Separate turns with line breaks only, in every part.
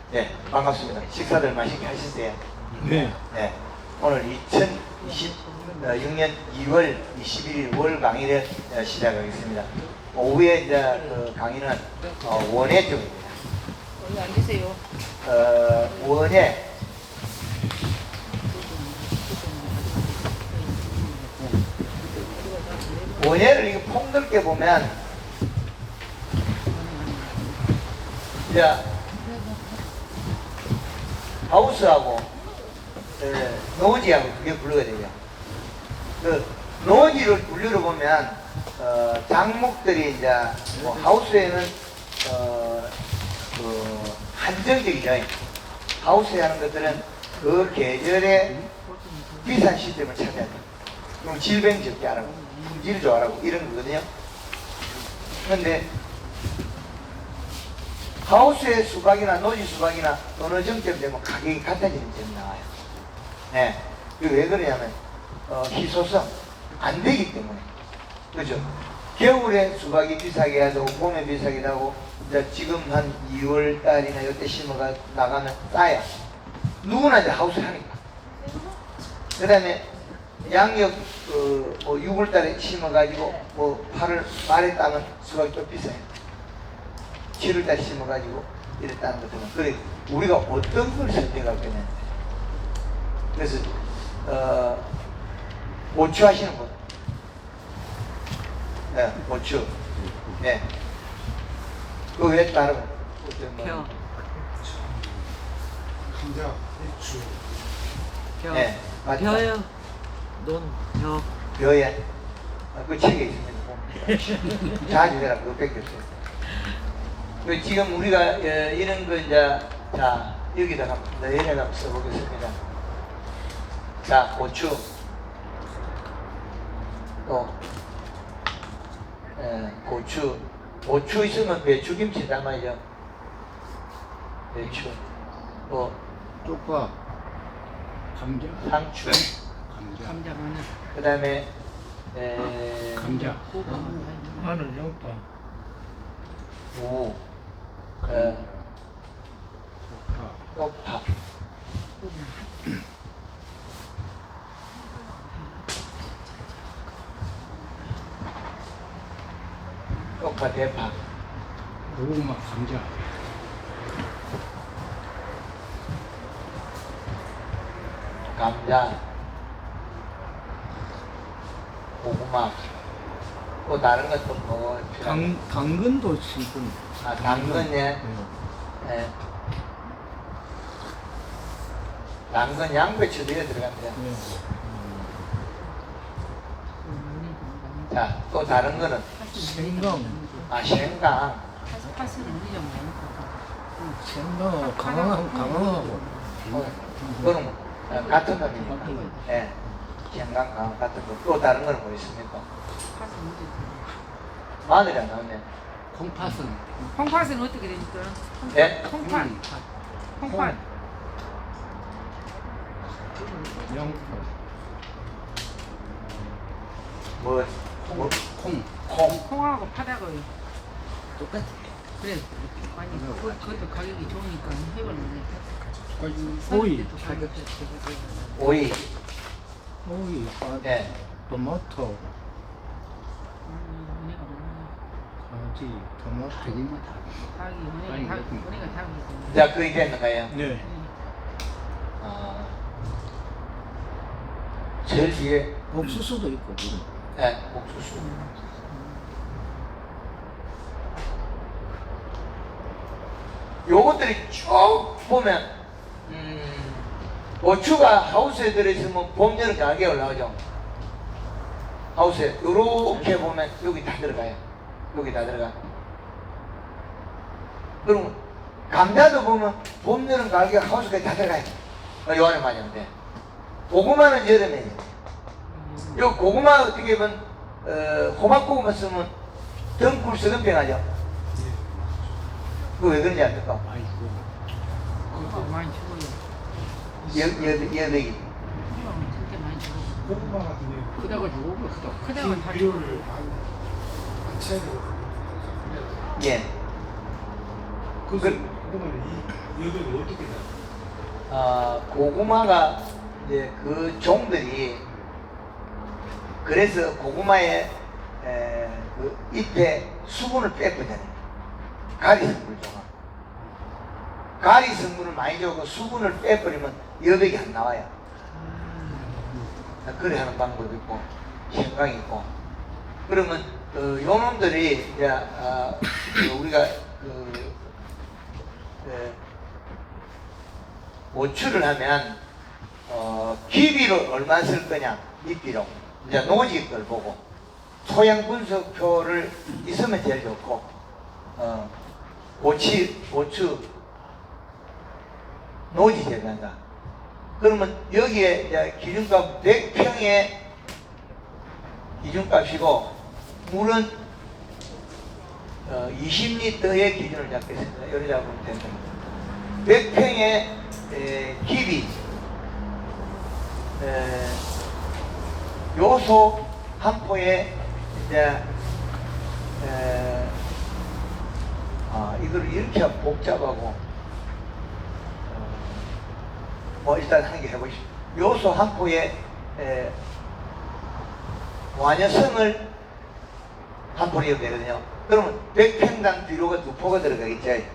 네, 반갑습니다. 식사들 맛있게 하셨어요?
네.
네. 오늘 2026년 2월 21일 월 강의를 시작하겠습니다. 오후에 이제 그 강의는 원예 쪽입니다.
여기 앉으세요.
원예 원예를 이거 폭넓게 보면 이제 하우스하고 노지하고 그게 분류가 되죠. 그 노지를 분류를 보면 작목들이 이제 뭐 하우스에는 그 한정적이죠. 하우스에 하는 것들은 그 계절에 비싼 시점을 찾아야 돼. 그럼 질병 적게 하라고, 품질 좋아하라고 이런 거거든요. 그런데 하우스의 수박이나 노지 수박이나 어느 정점 되면 가격이 같아지는 점이 나와요. 네. 그게 왜 그러냐면 희소성 안 되기 때문에. 그죠? 겨울에 수박이 비싸게 하고 봄에 비싸게 하고 이제 지금 한 2월 달이나 이때 심어가 나가면 싸요. 누구나 이제 하우스 하니까. 그 다음에 양력 뭐 6월 달에 심어가지고 뭐 8월 말에 따면 수박이 또 비싸요. 7월달 심어가지고 이랬다는 것들은 그래 우리가 어떤 걸 선택할 거냐. 그래서 고추 하시는 분, 네, 고추, 네, 그 외에 다른
벼.
감자, 배추.
벼.
네, 맞죠?
벼요. 벼.
벼에 그 책에 있습니다. 자주 내가 그거 뺏겼어요. 그 지금 우리가 이런 거 이제 자 여기다가 얘네가 한번 써보겠습니다. 자 고추 또 고추 있으면 배추김치 담아야죠. 배추 또
쪽파, 감자,
상추
감자 마늘.
그 다음에
감자,
마늘, 양파,
무 쪽파 쪽파 대파
고구마, 감자,
감자 고구마 또 다른 것도 뭐
당근도 심고.
당근에 예. 당근 양배추도 이에 들어갑니다. 자, 또 다른 거는
생강,
생강
파스는 우리 좀
생강, 강황하고.
그거는 같은 놈이니까 예. 생강 강황 같은 거. 또 다른 거는 뭐 있습니까?
파스 우리.
마늘이 안 나오네.
콩팥은
콩팥은 어떻게 됩니까?
예?
콩팥. 콩팥.
양파,
뭐
콩.
콩하고 팥하고요.
똑같아.
그래. 아니 그것도 가격이 좋으니까 해봤는데.
오이,
오이
오이,
예.
토마토, 가지, 토마토.
닭이 은혜가 닭이 있어요.
자, 그게 됐는가요?
네.
제일 뒤에
옥수수도 있고.
예, 옥수수 요것들이 쭉 보면 고추가 하우스에 들어있으면 봄, 여름 가격이 올라가죠. 하우스에 요렇게 보면 여기 다 들어가요. 여기 다 들어가. 그럼 감자도 보면 봄, 여름 가격이 하우스까지 다 들어가요. 요 안에 많이 하는데 고구마는 여름에 요 고구마 어떻게 보면 호박고구마 쓰면 덩굴 썩은병하죠. 그거 왜 그런지 압니까?
많이 죽어요.
여백이
그렇게 많이 죽어.
고구마 같은 게
크다가지고 크다가 다 죽어.
비료를 안 채야 되거든요.
예.
그래서 고구마를 여백이 어떻게 나?
고구마가 이제 그 종들이 그래서 고구마의 그 잎에 수분을 뺐거든요. 가리성분을 줘가. 가리성분을 많이 줘고 수분을 빼버리면 여백이 안 나와요. 그래 하는 방법이 있고 생각이 있고. 그러면 요 놈들이 이제 우리가 모추를 하면 기비로 얼마 쓸 거냐 잎비로 이제 노지 걸 보고 토양 분석표를 있으면 제일 좋고 모추 노지 재배한다. 그러면 여기에 이제 기준값 100평의 기준값이고 물은 20리터의 기준을 잡겠습니다. 이렇게 잡으면 됩니다. 100평의 기비 요소 한 포에 이제 이걸 이렇게 복잡하고 일단 한 개 해보시죠. 요소 한 포에 완효성을 한 포리면 되거든요. 그러면 100평당 비료가 2포가 들어가겠죠.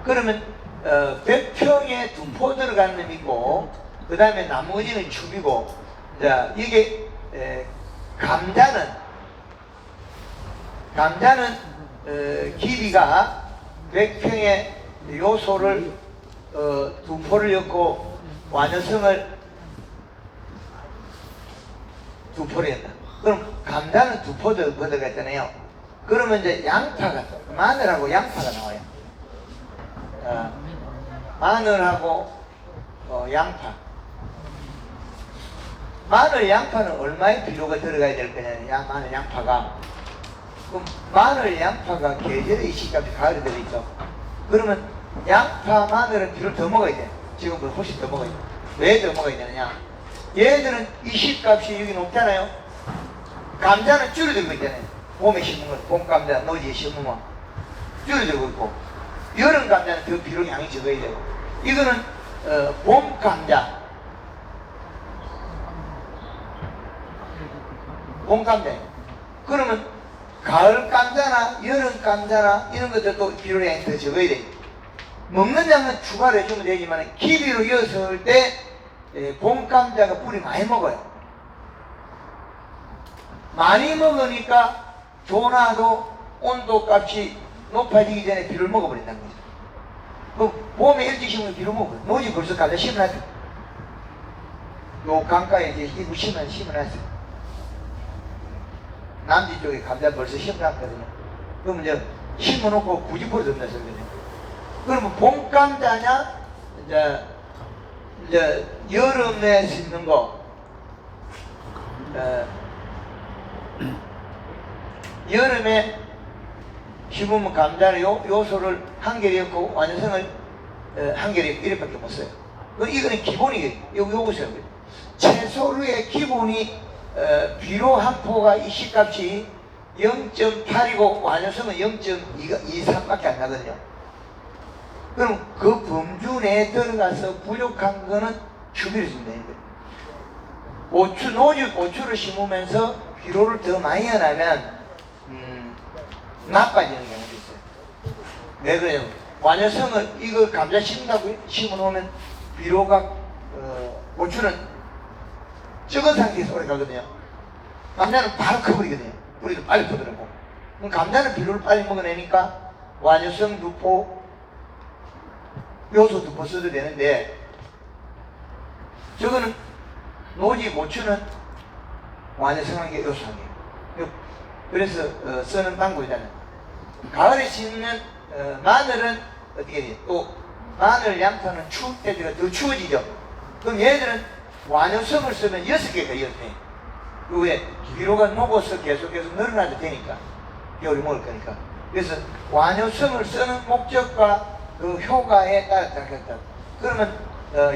그러면 100평에 2포 들어가는 놈이 있고 그 다음에 나머지는 춥이고. 자, 이게 감자는 길이가 100평의 요소를 2포를 넣고 완효성을 2포를 했다. 그럼 감자는 2포 더 들어갔잖아요. 그러면 이제 양파가 마늘하고 양파가 나와요. 마늘하고 양파. 마늘 양파는 얼마의 비료가 들어가야 될 거냐? 마늘 양파가. 그럼 마늘 양파가 계절의 이시값이 가을에 들어있죠. 그러면 양파 마늘은 비료를 더 먹어야 돼. 지금보다 훨씬 더 먹어야 돼. 왜 더 먹어야 되느냐? 얘들은 이시값이 여기 높잖아요. 감자는 줄어들고 있잖아요. 봄에 심은 건 봄 감자 노지에 심으면 줄어들고 있고 여름 감자는 더 비료 양이 적어야 되고 이거는 봄 감자 그러면 가을 감자나 여름 감자나 이런 것들도 비료의 양이 더 적어야 돼. 먹는 양은 추가로 해주면 되지만 기비로 이었을 때 봄 감자가 뿌리 많이 먹어요. 많이 먹으니까 조나도 온도 값이 높아지기 전에 비료를 먹어버린다는 거죠. 그 봄에 일찍 심으면 비료 먹어요. 노지 벌써 감자 심어놨어요. 요 강가에 이제 이거 심어놨어요. 남지 쪽에 감자 벌써 심어놨거든요. 그러면 이제 심어놓고 굳이 버려둔다 소리거든요. 그러면 봄 감자냐, 이제 여름에 심는 거, 여름에 심으면 감자는 요소를 한 개를 넣고 완성을 한 개를 이렇게밖에 못 써요. 이거는 기본이에요. 요것이요. 채소류의 기본이 비료 한 포가 이시값이 0.8이고 완효성은 0.23밖에 안 나거든요. 그럼 그 범주 내에 들어가서 부족한 거는 추비를 주면 되는 거예요. 노지 고추를 심으면서 비료를 더 많이 해놔면 나빠지는 경우도 있어요. 왜 그래요? 완효성을 이거 감자 심는다고 심어놓으면 비료가 고추는 적은 상태에서 오래 가거든요. 감자는 바로 커버리거든요. 뿌리도 빨리 퍼들어고. 그럼 감자는 비료를 빨리 먹어내니까 완효성 2포, 요소 2포 써도 되는데 저거는 노지 고추는 완효성한 게 요소 한 개. 그래서 쓰는 방법이잖아요. 가을에 심는 마늘은 어떻게 돼요? 또 마늘 양파는 추울 때가 더 추워지죠. 그럼 얘들은 완효성을 쓰면 6개가 이어져요. 왜? 비료가 녹아서 계속해서 늘어나도 되니까. 겨울에 먹을 거니까. 그래서 완효성을 쓰는 목적과 그 효과에 따라 다르겠다. 그러면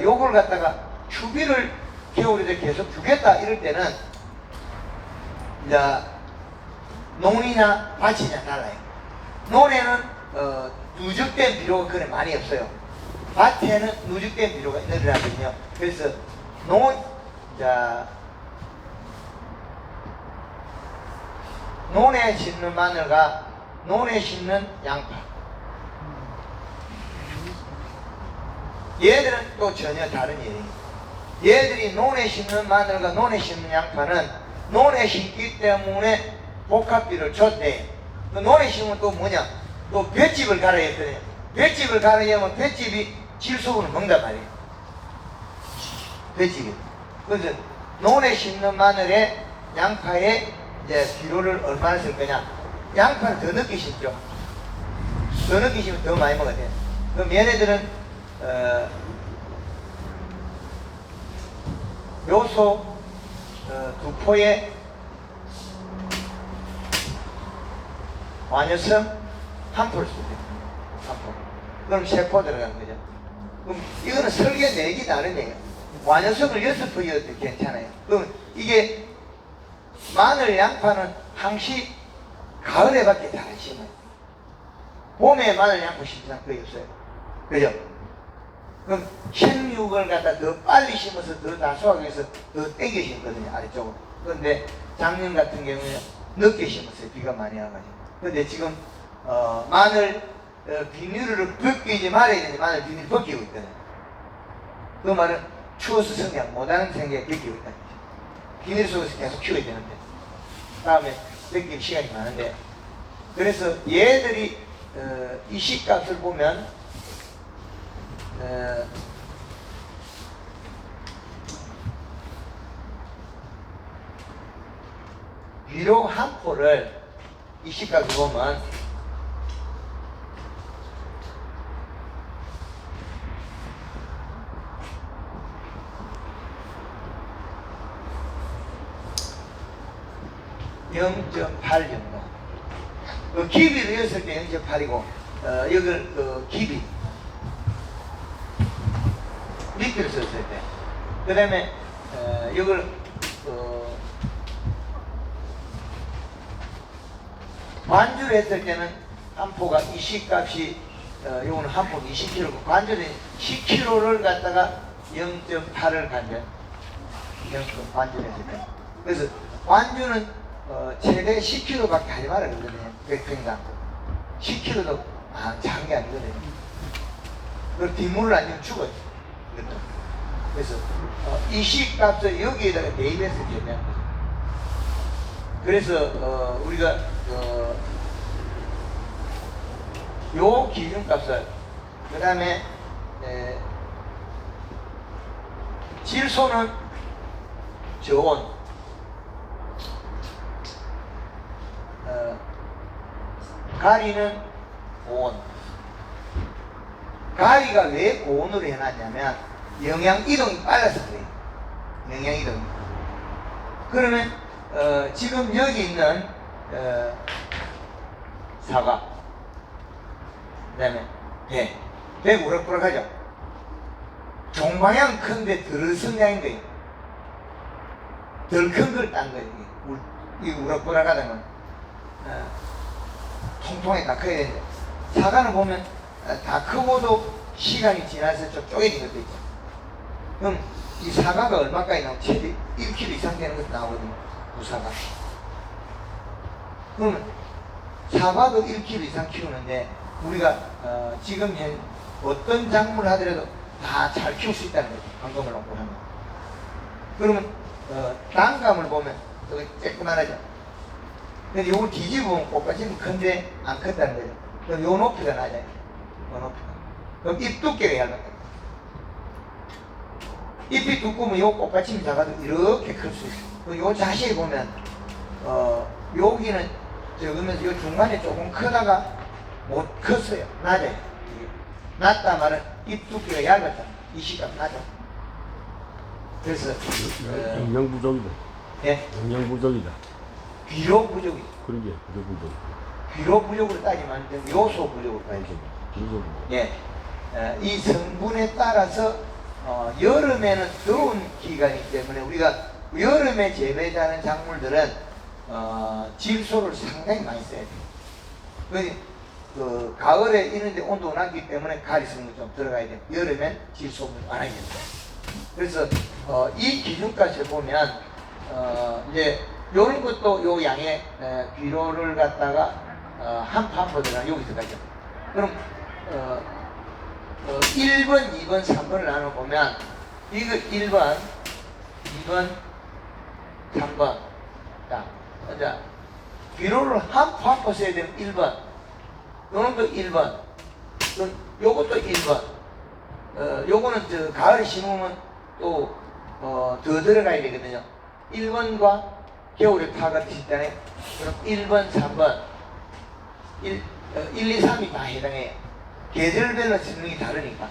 요걸 갖다가 추비를 겨울에 계속 주겠다 이럴 때는 이제 논이나 밭이냐 달라요. 논에는 누적된 비료가 그래 많이 없어요. 밭에는 누적된 비료가 늘어나거든요. 그래서 논에 심는 마늘과 논에 심는 양파, 얘들은 또 전혀 다른 일이에요. 얘들이 논에 심는 마늘과 논에 심는 양파는 논에 심기 때문에 복합비를 줬대요. 그 논에 심으면 또 뭐냐? 또 볏짚을 갈아야 했거든요. 볏짚을 갈아야 하면 볏짚이 질소분을 먹는단 말이에요. 볏짚이. 그래서 논에 심는 마늘에 양파에 이제 비료를 얼마나 쓸 거냐? 양파는 더 늦게 심죠. 더 늦게 심으면 더 많이 먹어야 돼요. 그럼 얘네들은 요소 두 포에 완효성 한 포를 쓰죠. 한 포. 그럼 세 포 들어가는 거죠. 그럼 이거는 설계 내기 다르네요. 완효성을 6포여도 괜찮아요. 그럼 이게 마늘, 양파는 항시 가을에밖에 잘 안 심어요. 봄에 마늘, 양파 심는 사람 거의 없어요. 그죠? 그럼 16을 갖다 더 빨리 심어서 더 다수하기 위해서 더 땡겨 심거든요, 아래쪽으로. 그런데 작년 같은 경우에 늦게 심었어요, 비가 많이 와가지고. 근데 지금 마늘 비닐을 벗기지 말아야 되는데 마늘 비닐 벗기고 있거든요. 그 말은 추워서 성장 못하는 생각에 벗기고 있다는 거죠. 비닐 속에서 계속 키워야 되는데 다음에 벗길 시간이 많은데, 그래서 얘들이 이 시값을 보면 비료 한 포를 이 시값을 보면 (0.8) 정도. 그 기비를 넣었을 때 0.8이고 여기를 기비 리필을 썼을 때, 그 다음에 이걸 관주를 했을 때는 한 포가 20값이 요거는 한 포 20kg고 관주는 10kg를 갖다가 0.8을 관주 관주를 했을 때, 그래서 관주는 최대 10kg밖에 하지 말아야 되거든요. 100평당 10kg도 작은 게 아니거든요. 그걸 뒷물을 안 주면 죽어요. 그래서 이 시값을 여기에다가 대입해서 계산하는 거죠. 그래서 우리가 요 기준값을, 그 다음에 질소는 저온, 가리는 고온. 가리가 왜 고온으로 해놨냐면 영양 이동이 빨라서 그래요. 영양 이동이. 그러면 지금 여기 있는 사과, 그 다음에 배 우럭부럭하죠. 종방향 큰데 덜 성장인 거예요. 덜 큰 걸 딴 거예요. 이 우럭부럭하다는 건 통통하게 다 커야 되는데, 사과는 보면 다 크고도 시간이 지나서 좀 쪼개진 것도 있죠. 그럼 이 사과가 얼마까지 나오면 최대 1kg 이상 되는 것도 나오거든요. 무사과. 그러면 사과도 1kg 이상 키우는데 우리가 지금 현 어떤 작물을 하더라도 다 잘 키울 수 있다는 거죠. 방금을 놓고 하면. 그러면 단감을 보면 여기 쬐끄만하죠. 근데 요걸 뒤집으면 꽃받침은 큰데 안 컸다는 거죠. 그럼 요 높이가 낮아요. 요 높이가. 그럼 잎 두께가 얇은 거예요. 잎이 두꺼우면 요 꽃받침이 작아도 이렇게 클 수 있어요. 그럼 요 자세히 보면 여기는 적으면서 요 중간에 조금 크다가 못 컸어요. 낮아요. 낮다 말은 잎 두께가 얇았다. 이 시각 낮아. 그래서
영양 부족이다.
예?
영양 부족이다.
비료 부족이.
그런 게 비료 부족.
비료 부족으로 따지면 안 되고 요소 부족으로 따지죠.
비료
예. 이 성분에 따라서 여름에는 더운 기간이기 때문에 우리가 여름에 재배하는 작물들은 질소를 상당히 많이 써야 돼요. 그 가을에 이런데 온도가 낮기 때문에 가리성이 좀 들어가야 돼요. 여름엔 질소를 안 하게 돼요. 그래서 이 기준까지 보면 이제 요런 것도 요 양의 비료를 갖다가 한 팜보드랑 여기 들어가죠. 그럼 1번, 2번, 3번을 나눠보면 이거 1번, 2번, 3번. 자, 비료를 한 팜보 써야 되는 1번, 요런 거 1번, 요것도 1번. 요거는 저 가을에 심으면 또 더 들어가야 되거든요. 1번과 겨울에 파가 드시잖아요. 그럼 1번, 3번, 1, 2, 3이 다 해당해요. 계절별로 심는 게 다르니까.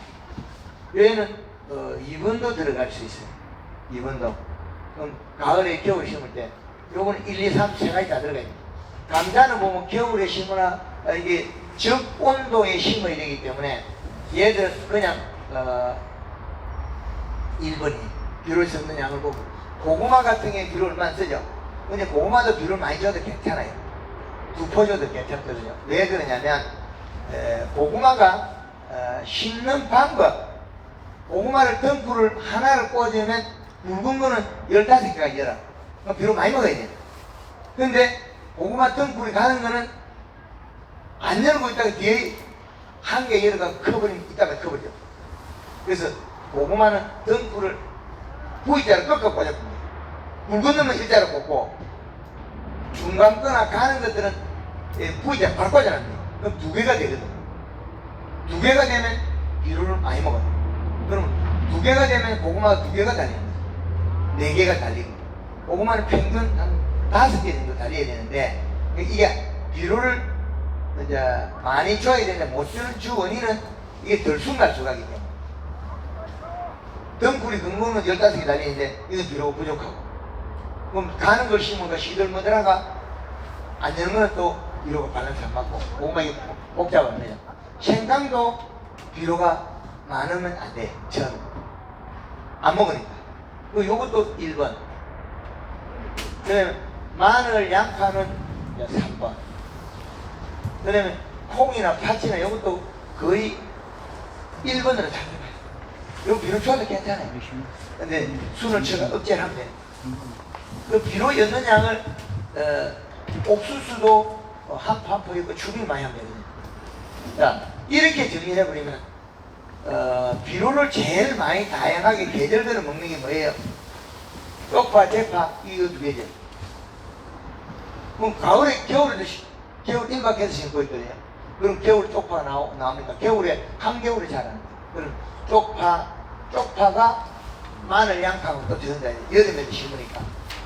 여기는 2번도 들어갈 수 있어요. 2번도. 그럼 가을에 겨울에 심을 때 요거는 1, 2, 3 세 가지 다 들어가요. 감자는 보면 겨울에 심으나 이게 적온도에 심어야 되기 때문에 얘들은 그냥 1번이 비료를 섞는 양을 보고, 고구마 같은 경우에 비료를 많이 쓰죠. 근데 고구마도 비료를 많이 줘도 괜찮아요. 2% 줘도 괜찮거든요. 왜 그러냐면 고구마가 심는 방법, 고구마를 덩굴을 하나를 꽂으면 굵은 거는 15개가 열어. 그럼 비료 많이 먹어야 돼요. 근데 고구마 덩굴이 가는 거는 안 열고 있다가 뒤에 한 개 열어가 커버리면 이따가 커버려. 그래서 고구마는 덩굴을 V자로 꺾어 꽂았습니다. 굵은 놈은 일자로 꽂고 중간 거나 가는 것들은 V자 바로 꽂아놨네요. 그럼 2개가 되거든. 2개가 되면 비료를 많이 먹어요. 그러면 2개가 되면 고구마가 2개가 달리는 거예요. 4개가 달리고, 고구마는 평균 한 5개 정도 달려야 되는데, 이게 비료를 이제 많이 줘야 되는데 못 주는 주 원인은 이게 덜 순간수가기 때문에. 덩굴이 근거는 15개 달리는데 이건 비료가 부족하고, 그럼 가는 걸 심으니까 시들머들하가 안 되는 거는 또 비료가 밸런스 안 맞고 고구마 이게 복잡합니다. 생강도 비료가 많으면 안 돼. 전 안 먹으니까. 요것도 1번. 그다음에 마늘, 양파는 3번. 그다음에 콩이나 파치나 이것도 거의 1번으로 잘 들어가요. 이거 비료 줘도 괜찮아요. 근데 순을 쳐가 억제를 하면 돼요. 그 비료 였는 양을 옥수수도 한 팜포 있고 추비 많이 하면 되거든요. 자, 이렇게 정리해버리면 비료를 제일 많이 다양하게 계절별로 먹는 게 뭐예요? 쪽파, 대파, 이거 2개죠. 그럼 가을에, 겨울에도 겨울 임박해서 심고 있거든요. 그럼 겨울 쪽파가 나옵니까? 겨울에, 한겨울에 자라는 거예요. 그럼 쪽파가 마늘, 양파하고 또 들어간다. 여름에도 심으니까.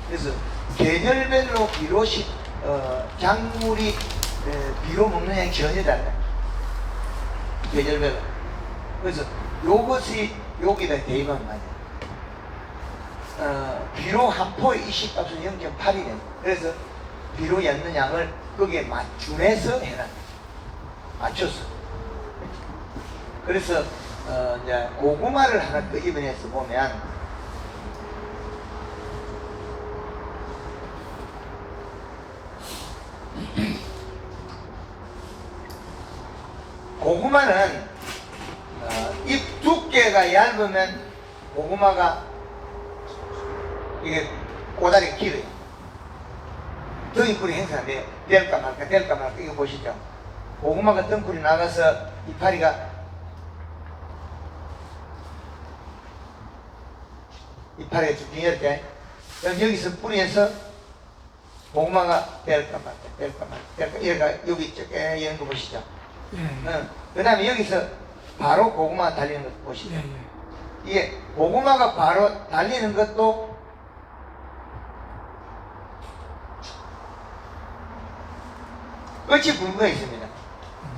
그래서 계절별로 비료 작물이 비료 먹는 양이 전혀 달라요. 계절별로. 그래서 요것이 여기다 대입하면 맞아요. 비료 한 포의 이식값은 0.8이네요. 그래서 비료 였는 양을 거기에 맞추면서 해라. 맞췄어. 그래서 이제 고구마를 하나 끄집어내서 보면 고구마는 잎 두께가 얇으면 고구마가 이게 꼬다리가 길어요. 등이풀이 행사 안 돼요. 될까 말까 이거 보시죠. 고구마가 등풀이 나가서 이파리가 좀 빈혈때, 그럼 여기서 뿌리에서 고구마가 될까 말까 얘가 여기 있죠. 이런 거 보시죠. 그 다음에 여기서 바로 고구마 달리는 것 보시죠. 이게 고구마가 바로 달리는 것도 끝이 굵은 거 있습니다.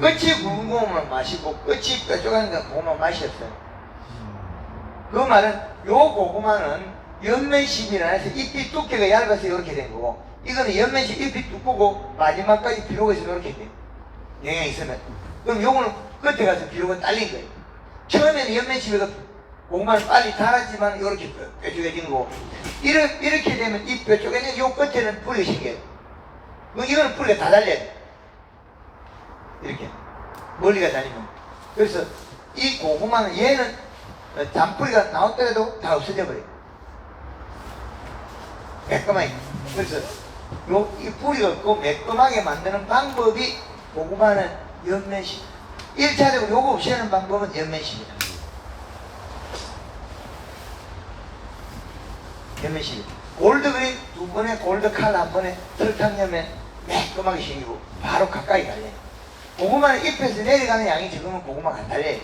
끝이 굵은 거만 맛이고 끝이 뾰족한 건 고구마 맛이 없어요. 그 말은 요 고구마는 연면심이라 해서 잎이 두께가 얇아서 이렇게 된 거고, 이거는 연면심 잎이 두껍고 마지막까지 비료가 있으면 이렇게 돼요. 영양이 있으면. 그럼 요거는 끝에 가서 비료가 딸린 거예요. 처음에는 연면심이가 고구마는 빨리 자랐지만 이렇게 뾰족해진 거고, 이렇게 되면 이 뾰족해진 요 끝에는 뿌리가 생겨요. 그럼 이거는 뿌리가 다 달려야 돼. 이렇게. 멀리가 다니면. 그래서 이 고구마는 얘는 잔뿌리가 나왔더라도 다 없어져 버려요. 매끈하게. 그래서 이 뿌리가 없고 매끈하게 만드는 방법이 고구마는 연면식. 1차적으로 요거 없이 하는 방법은 연면식입니다. 연면식. 골드그린 두 번에 골드 칼 한 번에 설탕 넣으면 매끈하게 생기고 바로 가까이 달려요. 고구마는 잎에서 내려가는 양이 적으면 고구마가 안 달려요.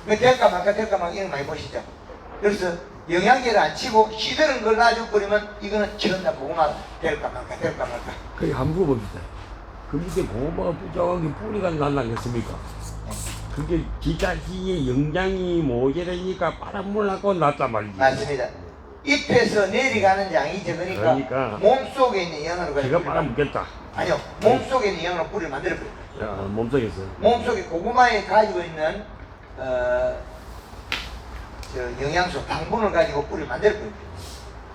될까 말까 될까 말까 이런 거 많이 보시죠. 그래서 영양제를 안 치고 시드는 걸 놔줘버리면 이거는 전다 고구마 될까 말까 될까 말까.
그게 한번 봅시다. 그 밑에 고구마가 부족하게 뿌리가 날라겠습니까? 그게 기타지의 영양이 모자라니까 바람물 나고 났단 말이지.
맞습니다. 잎에서 내려가는 양이 적으니까
그러니까
몸속에 있는 영양으로
제가 빨아먹겠다.
아니요, 몸속에 있는 영양으로 뿌리를 만들어버려요.
야, 몸속에서.
몸속에 고구마에 가지고 있는 영양소, 당분을 가지고 뿌리를 만들어버려요.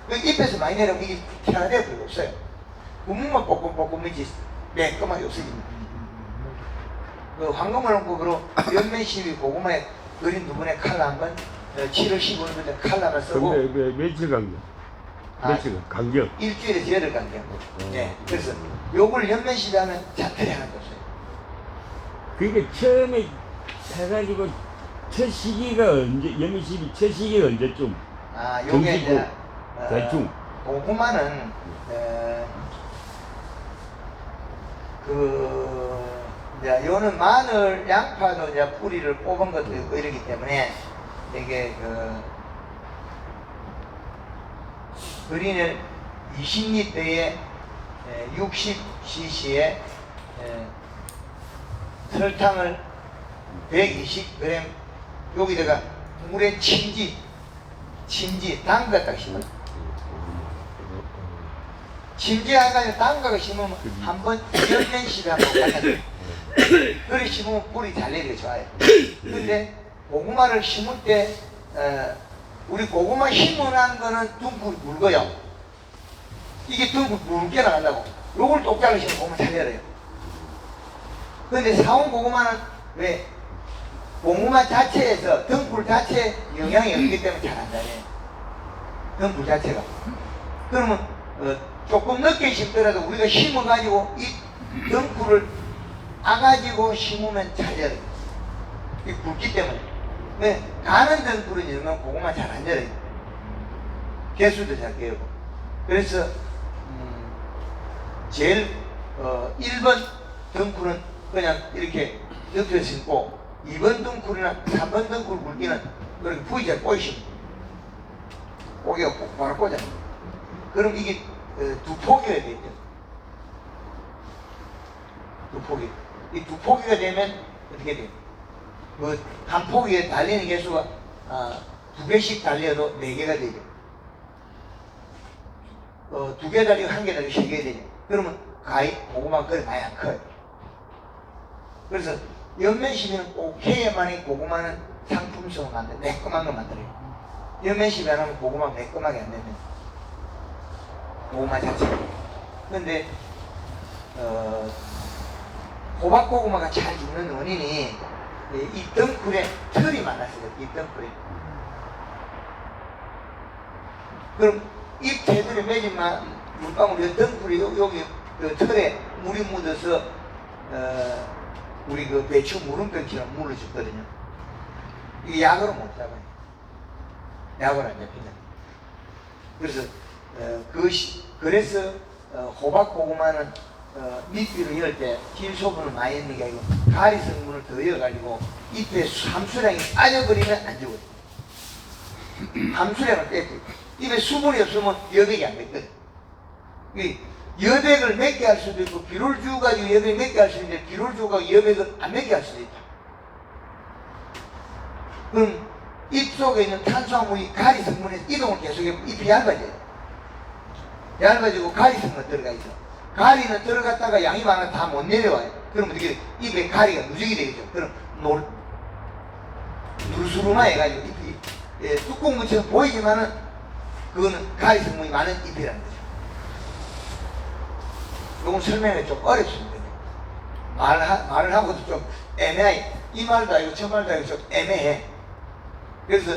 그 잎에서 많이 내려오면 이게 피가 되어 버리고 없어요. 국물만 볶음볶음이지 매끈하게 없어집니다. 그 황금원홍국으로 연면시비 고구마에 그린 두 분의 칼라 한번 7월 15일부터 칼라를 쓰고
근데 며칠 간격? 며칠 간격?
일주일에 제를 간격. 네, 그래서 요걸 연면시비 하면 자태리 하나도 없어요.
그러니까 처음에 해가지고 첫 시기가 언제, 연민십이 첫 시기가 언제쯤?
아, 요게 이제
대충.
고구마는 이제 요는 마늘, 양파도 이제 뿌리를 뽑은 것도 있고 이러기 때문에 이게 그린을 20리터에 60cc에 설탕을 120g 여기다가 물에 침지 담갔다 심어요. 침지해가지고 담가가 심으면 한번 연면시비 한번 갖다줘요. 그래 심으면 뿌리 잘 내리기 좋아요. 근데 고구마를 심을 때 우리 고구마 심어놓은 거는 둥근 굵어요. 이게 둥근 굵게 나간다고. 요걸 똑딱을 심으면 고구마 잘 내려요. 근데 사온 고구마는 왜? 고구마 자체에서 덩굴 자체에 영향이 없기 때문에 잘 안 자라요. 덩굴 자체가. 그러면 조금 늦게 심더라도 우리가 심어가지고 이 덩굴을 아가지고 심으면 잘 자라요. 이 굵기 때문에. 왜? 가는 덩굴은 열면 고구마 잘 안 자라요. 개수도 잘 깨고. 그래서 제일 1번 덩굴은 그냥 이렇게 옆에 심고 2번 덩굴이나 3번 덩굴 굵기는 그렇게 부위잘 꼬이십니다. 고기가 바로 꽂아요. 그럼 이게 두 포기가 되죠. 두 포기. 이 두 포기가 되면 어떻게 돼요? 한 포기에 달리는 개수가 2개씩 달려도 4개가 되죠. 2개 달리고 1개 달리고 3개 되죠. 그러면 고구마가 그리 많이 안 커요. 그래서 연면시비는 꼭 해야만이 고구마는 상품성을 만들어요. 매끈한 거 만들어요. 연면시비 안 하면 고구마 매끈하게 안 되면 고구마 자체가. 근데 호박고구마가 잘 죽는 원인이 이 덩굴에 털이 많았어요. 이 덩굴에. 그럼 잎 테두리 맺은 물방울이 덩굴이 여기 털에 물이 묻어서 우리 그 배추 물음병처럼 물러졌거든요. 이게 약으로 못 잡아요. 약으로 안 잡힌다. 그래서 그래서 호박고구마는 밑비로 열 때 질소분을 많이 넣는 게 아니고 가리 성분을 더 넣어가지고 잎에 함수량이 빠져버리면 안 죽어요. 함수량을 뺐고 잎에 수분이 없으면 여백이 안 됐거든. 여백을 맺게 할 수도 있고 비료를 주어가지고 여백을 맺게 할 수도 있는데 비료를 주어가지고 여백을 안 맺게 할 수도 있다. 그럼 잎 속에 있는 탄수화물이 가리 성분에서 이동을 계속해서 잎이 얇아져요. 얇아지고 가리 성분 들어가 있어. 가리는 들어갔다가 양이 많아 다 못 내려와요. 그럼 어떻게 입에 가리가 누적이 되겠죠. 그럼 누르스루마 해가지고 잎이 뚜껑 문처럼 보이지만은 그거는 가리 성분이 많은 잎이라는 거죠. 이건 설명이 좀 어렵습니다. 말을 하고도 좀 애매해. 이 말도 아니고 저 말도 아니고 좀 애매해. 그래서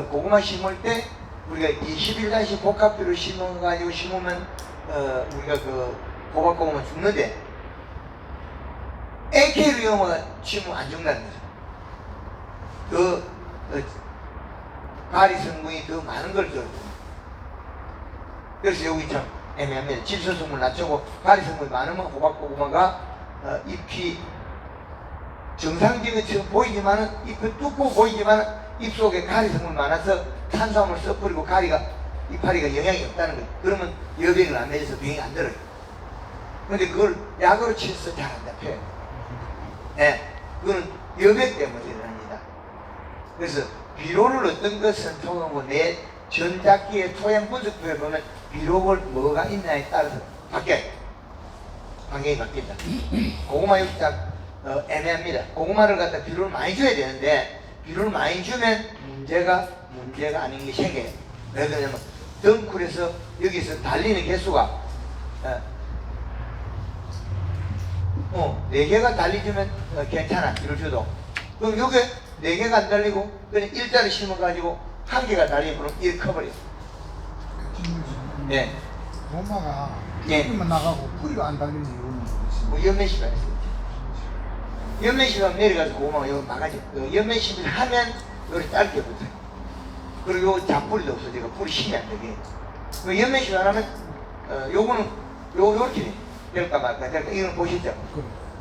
고구마 심을 때 우리가 21단시 복합비로 심어가지고 심으면 우리가 그 호박고구마 죽는데 NK로 영어가 심으면 안 죽는다는 거죠. 가리 성분이 더 많은 걸 줘요. 그래서 여기 참 애매합니다. 질소 성분 낮추고 가리 성분이 많으면 호박고구마가 잎이 정상적인 지금 보이지만은 잎은 뚫고 보이지만은 잎 속에 가리 성분이 많아서 탄수화물 썩버리고 가리가 이파리가 영향이 없다는 거예요. 그러면 여백을 안 내서 병이 안 들어요. 근데 그걸 약으로 치서 잘 안 잡혀요. 예, 그거는 여백 때문에 일어납니다. 그래서 비료를 어떤 것은 통하고 내 전작기의 토양 분석표에 보면 비료를 뭐가 있냐에 따라서 바뀌어요. 방향이 바뀐다. 고구마 육작 애매합니다. 고구마를 갖다 비료를 많이 줘야 되는데 비료를 많이 주면 문제가 아닌 게 생겨요. 왜 그러냐면 덩쿨에서 여기서 달리는 개수가 4개가 달리주면 괜찮아. 비료 줘도. 그럼 요게 4개가 안 달리고 그냥 일자로 심어가지고 1개가 달리면 이렇게 커버려. 예.
고구마가
예.
뿌리만 나가고 뿌리가 안 달리는 이유는 뭐지?
뭐 연매시가 있어요. 연매시가 내려가서 고구마가 여기 막아져. 연매시를 하면 여기 짧게 붙어요. 그리고 요 잡뿌리도 없어지고 뿌리 심이 안 되게. 그 연매시가 안 하면 요거는 요렇게 돼. 될까 말까 될까. 이거는 보시죠.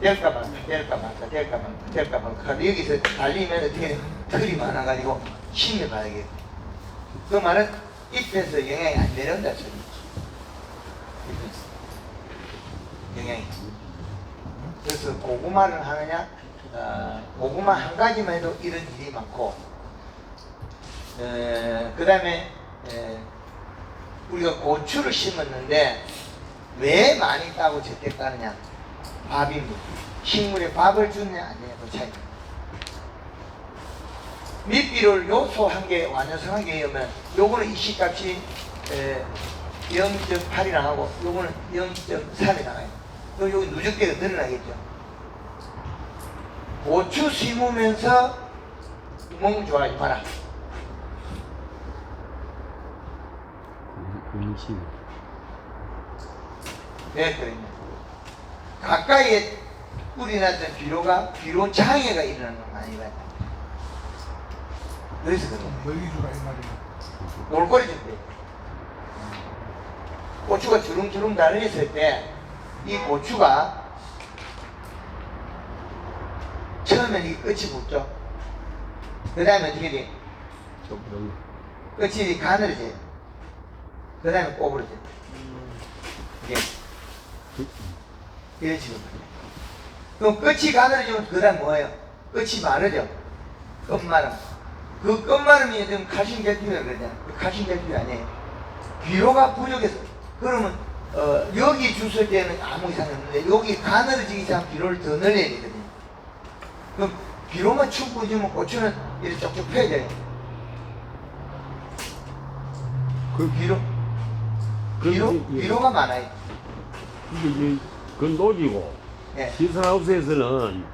될까 말까 될까 말까 될까 말까 될까 말까. 여기서 달리면 어떻게 털이 많아가지고 심이 바라게. 그 말은 잎에서 영향이 안 내려온다 소리. 영향이. 그래서 고구마를 하느냐, 고구마 한 가지만 해도 이런 일이 많고, 그 다음에 우리가 고추를 심었는데 왜 많이 따고 적게 따느냐? 밥입니다. 식물에 밥을 주느냐 안 주느냐 그 차이. 밑비를 요소 한 개, 완효성 한 개 넣으면 요거는 이식값이 0.8이 나가고 요거는 0.3이 나가요. 그럼 여기 누적대가 늘어나겠죠. 고추 심으면서 구멍 좋아하지 마라. 왜 그랬냐? 가까이에 뿌리 났던 비료 장애가 일어나는 건 아니거든요. 그래서 그래요.
멀리 주라 이 말이야.
놀거리 준대. 고추가 주렁주렁 달려있을 때 이 고추가 처음엔 이 끝이 붙죠. 그 다음에 어떻게 돼? 끝이 가늘어져요. 그 다음에 꼬부러져요. 이게 이런 식으로. 그럼 끝이 가늘어지면 그 다음 뭐예요? 끝이 마르죠. 끝마름. 그 끝마름이 지금 칼슘 결핍이라고 그러잖아요. 그 칼슘 결핍이 아니에요. 비료가 부족해서. 그러면 여기 주실 때는 아무 이상이 없는데 여기 가늘어지기 전에 비료를 더 넣어야 되거든요. 그럼 비료만 충분히 주면 고추는 이렇게 쪽쪽 펴져요. 그 비료가 많아요.
이게 그건 노지고
예.
시설하우스에서는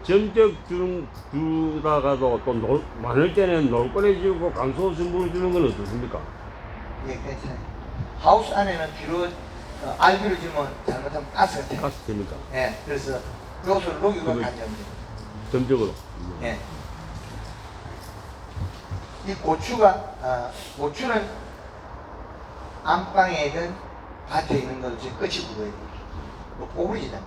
점적 주다가도 또 많을 때는 놀거리 주고 강소 성분을 주는 건 어떻습니까?
예, 괜찮아요. 하우스 안에는 비료 알비로 주면 잘못하면 가스가 돼요.
가스 됩니까?
예, 그래서 요소를 녹이고
그거-
가져오면 돼요.
점적으로.
예. 이 고추가 고추는 안방에든 밭에 있는 것도 지금 끝이 굵어야 돼요. 오브리지다.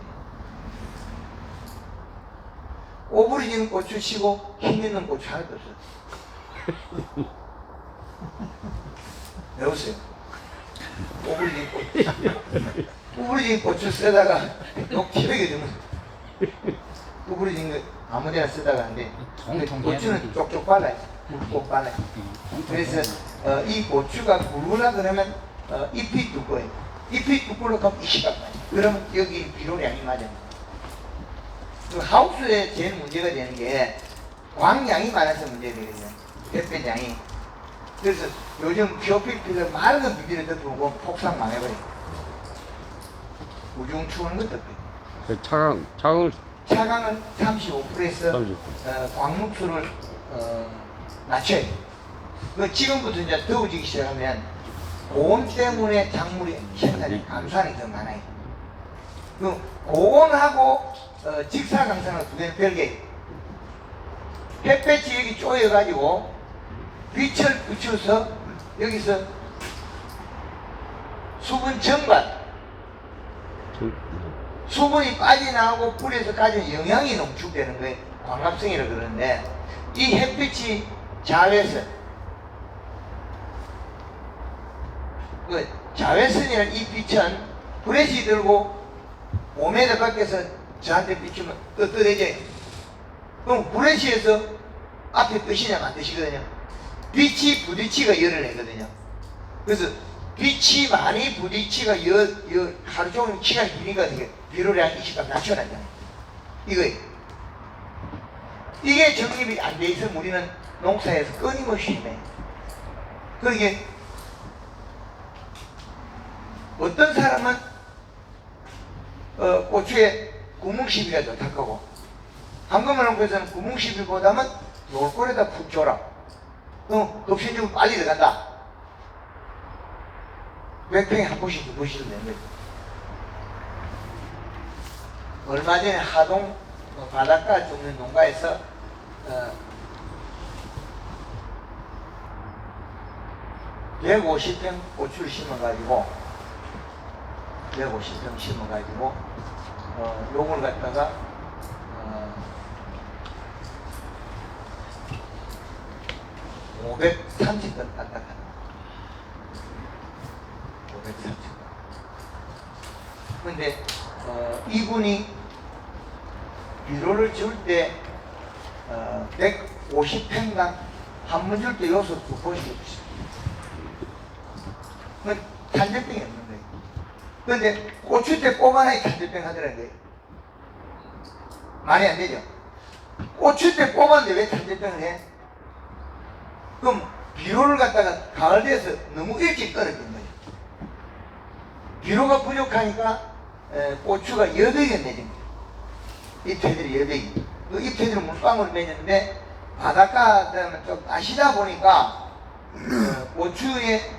오브리지는 고추 치고 힘 있는 고추 하나도 없어요. 여보세요. 오브리진 고추 쓰다가 녹티백이 되면 오브리진 거 아무데나 쓰다가 하는데 고추는 쪽쪽 발라요. 꼭 발라요. 그래서 이 고추가 굵으라 그러면 잎이 두꺼워요. 잎이 두꺼우려 하면 이시가 많아요. 그러면 여기 비료량이 맞아요. 그 하우스에 제일 문제가 되는 게 광량이 많아서 문제가 되거든요. 햇볕량이. 그래서 요즘 비오필필러 맑은 비비를 덮어보고 폭삭 망해버려요. 우중 추우는 것도 없고요.
차가운
차강을 35%에서
39%.
광목수를 낮춰야 돼. 그 지금부터 이제 더워지기 시작하면 고온 때문에 작물의 생산이 감소하는 게 더 많아요. 그 고온하고 직사광선은 두 개는 별개예요. 햇볕이 여기 쪼여가지고 빛을 붙여서 여기서 수분 정관, 수분이 빠져나오고 불에서 가진 영양이 농축되는 거예요. 광합성이라고 그러는데 이 햇빛이 자외선, 그 자외선이라는 이 빛은 브레시 들고 5m 밖에서 저한테 비추면 뜨뜻해져요. 그럼 브레시에서 앞에 뜨시냐면 안 뜨시거든요. 빛이 부딪히가 열을 내거든요. 그래서 빛이 많이 부딪히가 하루 종일 시간이 기니까 되게 비료량 20감 낮춰놨잖아요. 이게 정립이 안 돼 있어 우리는 농사에서 끊임없이 해요. 그러게 어떤 사람은 고추에 구멍시비가 좋다고 하고 한국말 농부에서는 구멍시비보다는 놀골에다 푹 줘라. 그럼 급신주고 빨리 들어간다. 백평에 한 번씩 두 번씩 내는 거죠. 얼마 전에 하동 바닷가 쪽는 농가에서 150평 고추를 심어가지고 요걸 갖다가 530건 딱딱하다. 530건. 근데 이분이 비료를 줄 때 150평당 한 번 줄 때 요소 2번씩 줍니다. 그건 탄저병이 없는 거예요. 그런데 고추 때 뽑아놔야 탄저병 하더라는 거예요. 말이 안 되죠? 고추 때 뽑았는데 왜 탄저병을 해? 그럼 비료를 갖다가 가을 돼서 너무 일찍 떨어진 거예요. 비료가 부족하니까 고추가 여백이 내린 거예요. 잎새들이 여백이. 그 잎새들은 물방울을 맺었는데 바닷가는 좀 아시다 보니까 고추에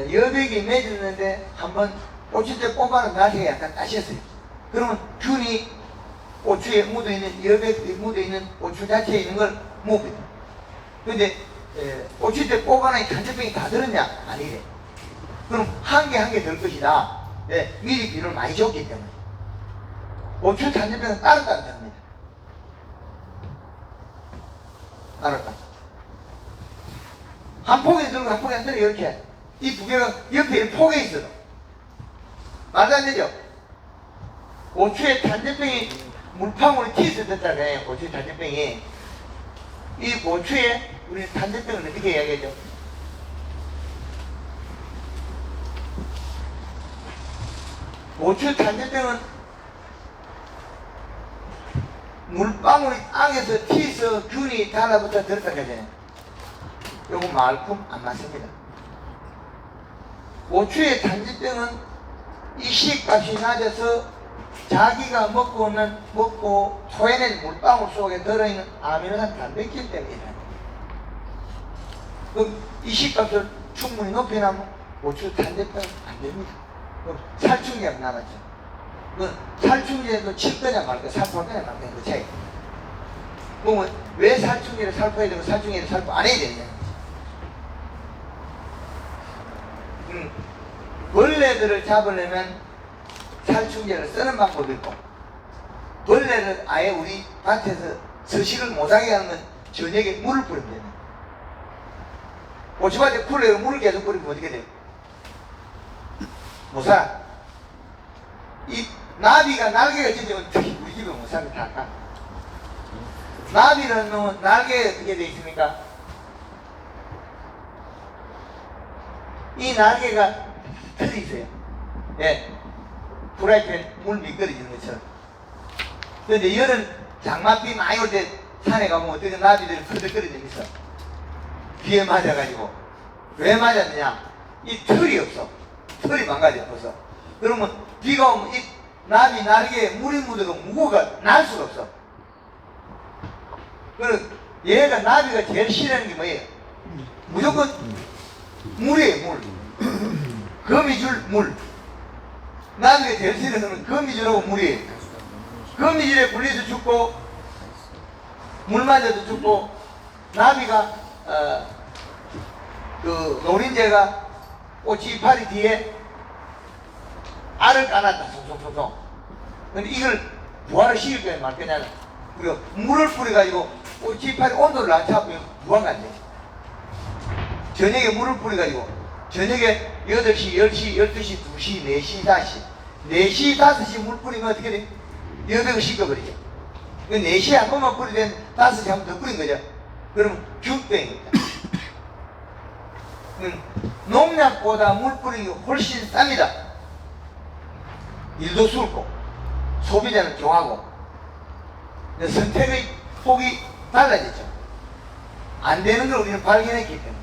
여백이 맺었는데 한번 고추대 뽑아는 나중에 약간 따셨어요. 그러면 균이 고추에 묻어있는 여백이 묻어있는 고추 자체에 있는 걸 못 빼요. 근데 고추대 뽑아놔야 탄저병이 다 들었냐? 아니래. 그럼 한 개 한 개 들 것이다. 미리 비료를 많이 줬기 때문에. 고추 탄저병은 따로따로 됩니다. 따로따로. 한 포기 들고 한 포기 안 들고 이렇게. 이 두 개가 옆에 이렇게 포개 있어도. 말도 안 되죠? 고추에 탄저병이 물방울이 튀어서 됐잖아요. 고추에 탄저병이. 이 고추에 우리 탄저병을 어떻게 이야기하죠? 고추 탄저병은 물방울이 땅에서 튀어서 균이 달라붙어 들었다는 거잖아요. 요거 말품 안 맞습니다. 고추의 탄저병은 이식값이 낮아서 자기가 먹고 토해낸 물방울 속에 들어있는 아미노산 단백질 때문이다. 그럼 이식값을 충분히 높여놓으면 고추 탄저병 안 됩니다. 그럼 살충제가 남았죠. 그 살충제도 칠 거냐 말 거냐, 살포할 거냐 말 거냐 그 차이. 그러면 왜 살충제를 살포해야 되고 살충제를 살포 안 해야 되느냐. 벌레들을 잡으려면 살충제를 쓰는 방법이 있고, 벌레를 아예 우리 밭에서 서식을 못하게 하는 건 저녁에 물을 뿌리면 됩니다. 고추밭에 쿨러에 물을 계속 뿌리면 어떻게 돼요? 못 살아. 이 나비가 날개가 찢으면 특히 우리 집에 못 살면 다 까. 나비는 날개가 어떻게 되어 있습니까? 이 날개가 털이 있어요. 예. 프라이팬 물 미끄러지는 것처럼. 그런데 여름 장맛비 많이 올 때 산에 가보면 어떻게 나비들이 퍼덕거리져 있어. 비에 맞아가지고. 왜 맞았느냐? 이 털이 없어. 털이 망가져 없어. 그러면 비가 오면 이 나비 날개에 물이 묻어도 무게가 날 수가 없어. 그래서 얘가 나비가 제일 싫어하는 게 뭐예요? 무조건 물이에요, 물. 거미줄, 물. 나비가 제일 싫어하는 건 거미줄하고 물이에요. 거미줄에 물려도 죽고, 물 맞아도 죽고, 나비가, 그 노린재가 꽃이 이파리 뒤에 알을 까놨다, 송송송송. 근데 이걸 부화를 시킬 거냐 말 거냐는, 우리가 물을 뿌려가지고 꽃이 이파리 온도를 낮춰보면 부화가 안 돼. 저녁에 물을 뿌려가지고, 저녁에 8시, 10시, 12시, 2시, 4시, 5시. 4시, 5시 물 뿌리면 어떻게 돼? 여백을 식어버리죠. 4시에 한 번만 뿌리면 5시에 한 번 더 뿌린 거죠. 그러면 균병입니다. 농약보다 물 뿌리기 훨씬 쌉니다. 일도 수고, 소비자는 좋아하고, 선택의 폭이 달라졌죠. 안 되는 걸 우리는 발견했기 때문에.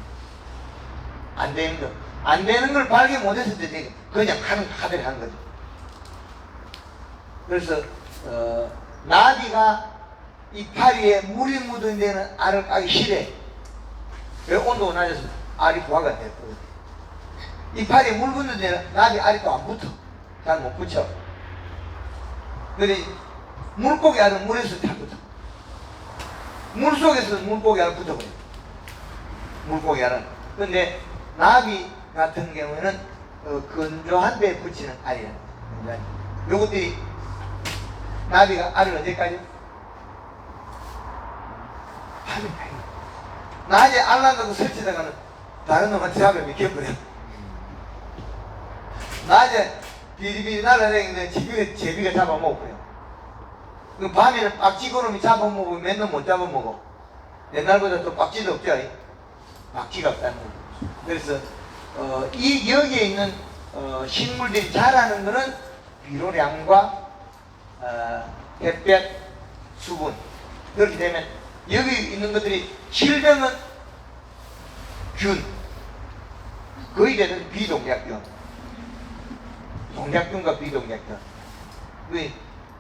안 되는 거. 안 되는 걸 발견 못했을 때 그냥 하대로 하는 거죠. 그래서, 나비가 이파리에 물이 묻은 데는 알을 까기 싫어해. 왜? 온도가 낮아서 알이 부화가 됐거든. 이파리에 물 묻는 데는 나비 알이 또 안 붙어. 잘 못 붙여. 근데 물고기 알은 물에서 잘 붙어. 물 속에서 물고기 알은 붙어버려. 물고기 알은. 근데 나비 같은 경우에는 건조한 데에 붙이는 알이야. 요것들이 나비가 알을 언제까지? 밤에까지. 낮에 알 난다고 설치다가는 다른 놈한테 잡으면 미켜버려. 낮에 비리비리 날아다니는데 제비가 잡아먹어요. 그 밤에는 박쥐 놈이 잡아먹으면 맨날 못 잡아먹어. 옛날보다 또 박쥐도 없죠. 박쥐가 없다는 거죠. 그래서 여기에 있는 식물들이 자라는 것은 비료량과 햇볕, 수분. 그렇게 되면 여기 있는 것들이 질병은 균, 거의 대부분 비동작균, 동작균과 비동작균.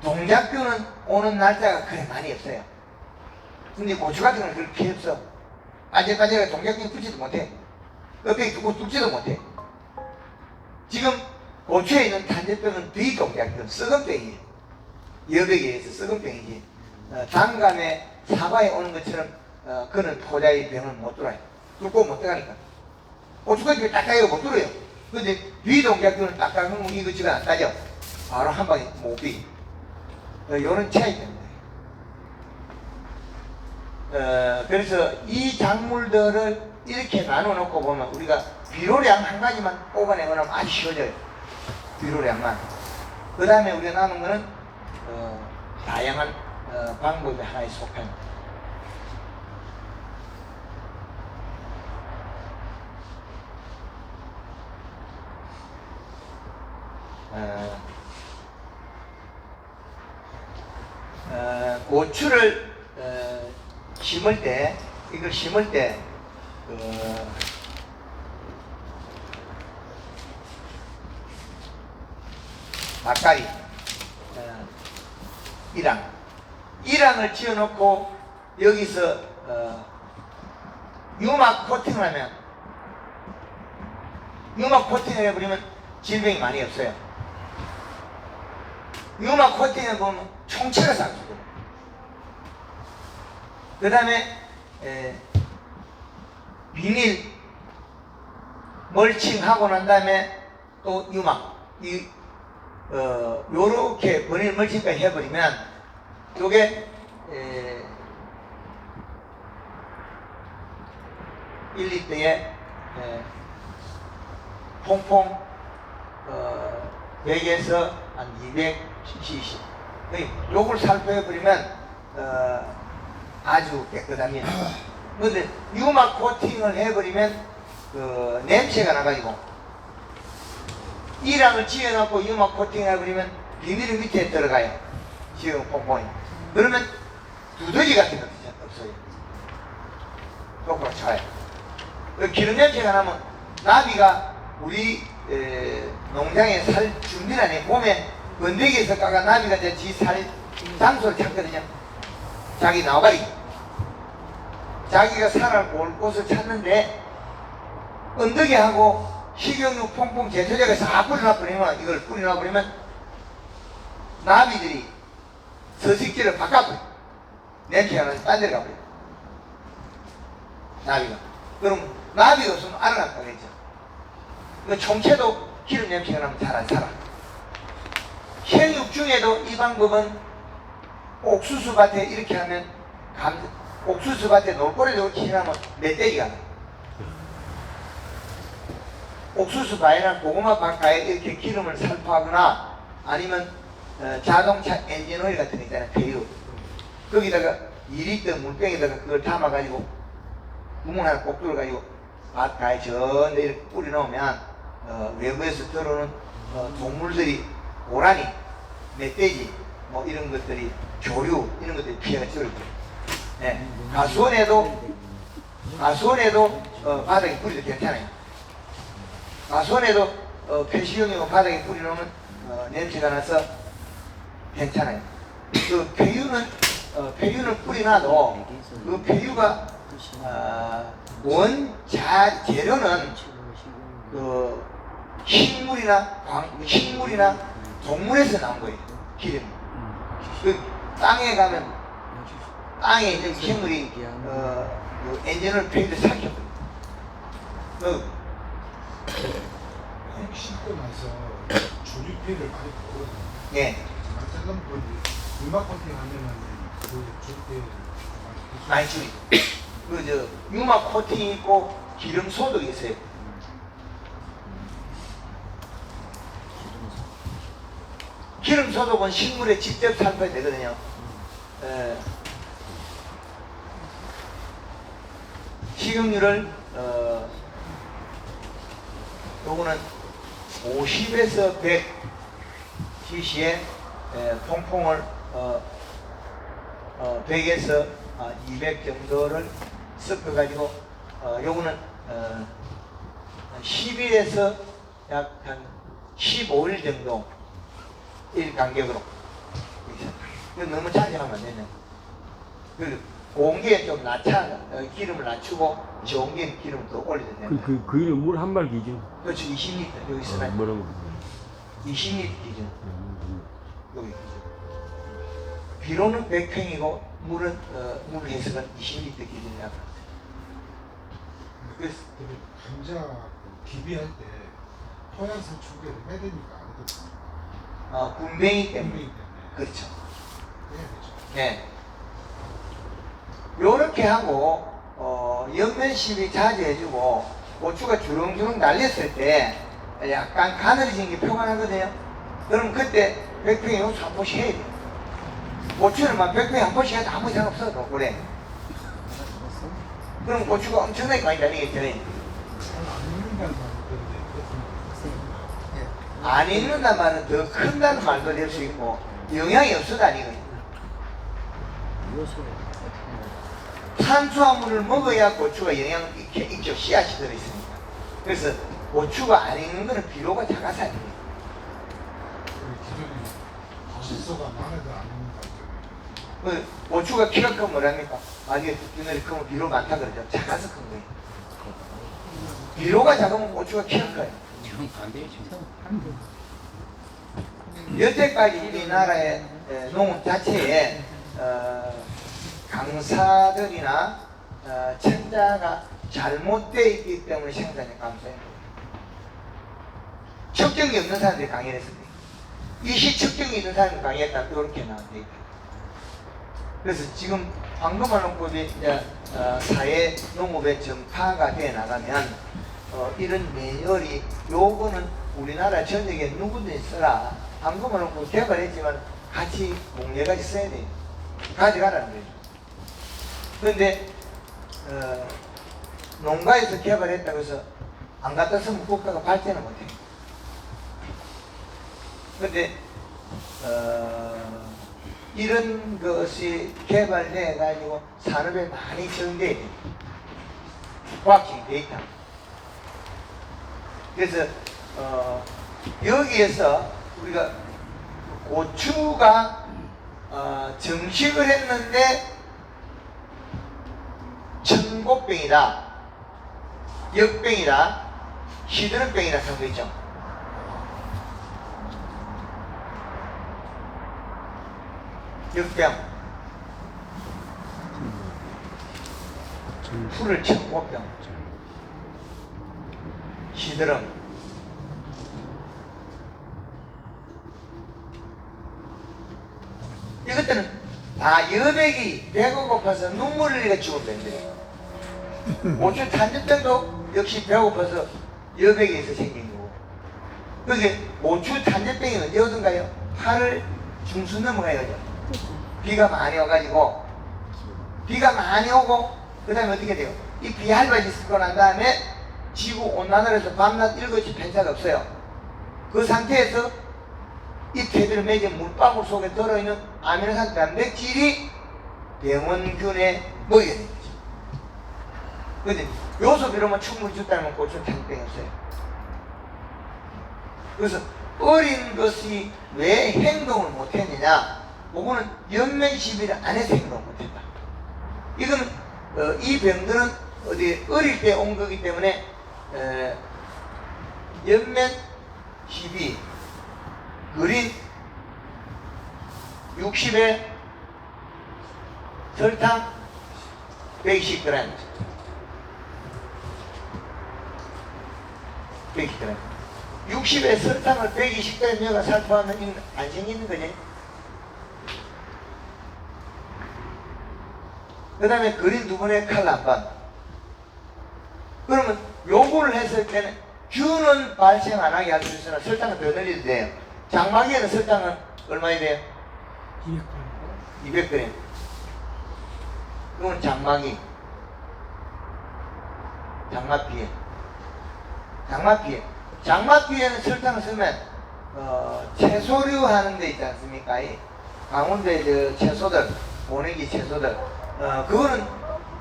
동작균은 오는 날짜가 그래 많이 없어요. 근데 고추 같은 건 그렇게 없어. 아직까지 동작균 붙지도 못해. 껍데기 두고 뚝지도 못해. 지금 고추에 있는 탄저병은 비동작균, 썩은병이에요. 여백에 의해서 썩은병이지. 단감에 사과에 오는 것처럼 그는 포자의 병은 못 들어요. 뚫고 못 들어가니까. 고추까지 딱딱이가 못 들어요. 근데 비동작균은 딱딱한 거 이것지가 안 따져. 바로 한 방에 못 비. 요런 차이입니다. 그래서 이 작물들을 이렇게 나눠 놓고 보면 우리가 비료량 한 가지만 뽑아내거나 아주 쉬워져요. 비료량만. 그 다음에 우리가 남은 거는 다양한 방법의 하나에 속합니다. 고추를 심을 때, 이걸 심을 때 막가리, 이랑을 지어놓고 여기서 유막 코팅을 하면, 유막 코팅을 해버리면 질병이 많이 없어요. 유막 코팅을 보면 총체가 싹주고, 그 다음에 비닐 멀칭하고 난 다음에 또 유막, 요렇게 비닐 멀칭까지 해버리면 요게 1리터에 퐁퐁 100에서 한 200cc. 요걸 살펴버리면 아주 깨끗합니다. 근데 유막 코팅을 해버리면 냄새가 나가지고, 이랑을 지어놓고 유막 코팅을 해버리면 비닐이 밑에 들어가요. 지금 퐁퐁이. 그러면 두더지 같은 거 없어요. 똑바로 쳐요. 기름 냄새가 나면 나비가 우리 농장에 살 준비를 안 해. 봄에 건더기에서 까가 나비가 이제 지 살 장소를 찾거든요. 자기 나와버리기. 자기가 살아올 곳을 찾는데 언덕에하고 식용유 퐁퐁 제초제가 싹 뿌려놔버리면 이걸 뿌려놔버리면 나비들이 서식지를 바꿔버려. 냄새가 나서 딴 데로 가버려. 나비가. 그럼 나비가 없으면 알아날 거겠죠. 그 총체도 기름 냄새가 나면 잘 안 살아. 생육 중에도 이 방법은 옥수수밭에 이렇게 하면 옥수수밭에 놀고래도 이렇게 해놓으면 멧돼지가 나요. 옥수수밭이나 고구마밭가에 이렇게 기름을 살포하거나 아니면 자동차 엔진오일 같은 거 있잖아요. 폐유. 거기다가 2리터 물병에다가 그걸 담아가지고 구멍 하나 꼭 뚫어가지고 밭가에 전에 이렇게 뿌려놓으면 외부에서 들어오는 동물들이 고라니, 멧돼지 뭐 이런 것들이 조류 이런 것들이 피해가 줄어요. 네. 가수원에도 바닥에 뿌려도 괜찮아요. 가수원에도 폐식용이고 바닥에 뿌려놓으면 냄새가 나서 괜찮아요. 그 폐유는 뿌려놔도 그 폐유가 재료는 그 식물이나 동물에서 나온 거예요. 기름. 그 땅에 가면 땅에 이제 식물이 그 엔진을 폐유를 삭혀버려요.
씻고 나서 조류피를 많이 보거든요.
예.
말살럼 유막 코팅 하면은 그 조류피
많이 줄이. 유막 코팅이 있고 기름 소독이 있어요. 기름 소독은 식물에 직접 살포야 되거든요. 식용유를 요거는 50에서 100cc에 퐁퐁을 100에서 200 정도를 섞어 가지고 요거는 10일에서 약 한 15일 정도 일 간격으로. 너무 자주 하면 안 되네. 그 공기에 좀 기름을 낮추고 좋은 기름을 또 올려야 되네.
그 일은 물 한 발 기준.
그렇죠. 20리터 여기 있으나
뭐라고?
20리터 기준. 여기 기준. 비료는 100평이고 물은 물 해석은 20리터 기준이야. 그래서
감자 기비할 때 토양성 추계를 해야 되니까 안 해도 돼요.
군뱅이 때문에.
분명히 때문에
그렇죠.
해야 되죠.
네. 요렇게 하고 옆면심이 자주 해주고 고추가 주렁주렁 날렸을 때 약간 가늘어진 게 표관하거든요. 그럼 그때 100평에 요수 한 번씩 해야 돼요. 고추는 막 100평에 한 번씩 해도 아무 이상 없어. 그래. 그럼 고추가 엄청나게 많이 날리겠죠.
잘안 익는다는 말이 그런데
안 익는다는 말은 더 큰다는 말도 될 수 있고 영양이 없어도 아니거든요. 탄수화물을 먹어야 고추가 영양을 익죠. 씨앗이 들어있으니까. 그래서 고추가 안 익는 거는 비료가 작아서 아닙니다.
기존에 질소가 많아도 안 익는다.
고추가 키가 크면 뭐랍니까? 만약에 두뇌를 크면 비료 많다 그러죠. 작아서 큰 거예요. 비료가 작으면 고추가 키가 커요.
정 반대죠.
여태까지 우리나라의 농업 자체에 강사들이나 천자가 잘못되어 있기 때문에 생산이 감소해요. 척정이 없는 사람들이 강의했습니다. 일시 척정이 있는 사람이 강의했다면 이렇게 나왔대 있다. 그래서 지금 황금환농법이 사회 농업에 전파가 돼 나가면 이런 매뉴얼이 요거는 우리나라 전역에 누구든지 써라. 황금환농법 개발했지만 같이 공예까지 써야 돼요. 가져가라는 거죠. 그런데 농가에서 개발했다고 해서 안 갖다 쓰면 국가가 발전을 못해요. 그런데 이런 것이 개발돼 가지고 산업에 많이 적용돼야 돼요. 과학적인 데이터. 그래서 여기에서 우리가 고추가 정식을 했는데 천고병이다, 역병이다, 시드름병이다 상도 있죠. 역병, 풀을 천고병, 시드름. 이것들은 다 여백이 배가 고파서 눈물을 흘리가 죽으면 된대요. 고추 탄저병도 역시 배가 고파서 여백에 있어 생긴 거고. 그게 고추 탄저병이 언제 오던가요? 8월 중순 넘어가야죠. 비가 많이 와가지고, 비가 많이 오고 그 다음에 어떻게 돼요? 이 비 할바지 쓰고 난 다음에 지구 온난화로 해서 밤낮 7시 편차가 없어요. 그 상태에서 이 테두리 맺은 물방울 속에 들어있는 아미노산 단백질이 병원균에 먹이게 되는 거죠. 근데 요소 비로만 충분히 줬다면 고추는 탄저병이 없어요. 그래서 어린 것이 왜 행동을 못했느냐? 그거는 연면시비를 안 해서 행동을 못했다. 이거는 이 병들은 어디 어릴 때 온 거기 때문에 연면시비 그린 60에 설탕 120g 120g 60에 설탕을 120g 넣어가 살포하면 안 생기는 거지. 그 다음에 그린 두분의 칼 한 번. 그러면 요거를 했을 때는 균은 발생 안 하게 할 수 있으나 설탕은 더 늘려도 돼요. 장마기에는 설탕은 얼마나 돼요? 200g. 이건 장마기. 장마피에. 장마피에. 장마피에는 설탕을 쓰면 채소류 하는 데 있지 않습니까? 강원도에 저 채소들, 모내기 채소들, 그거는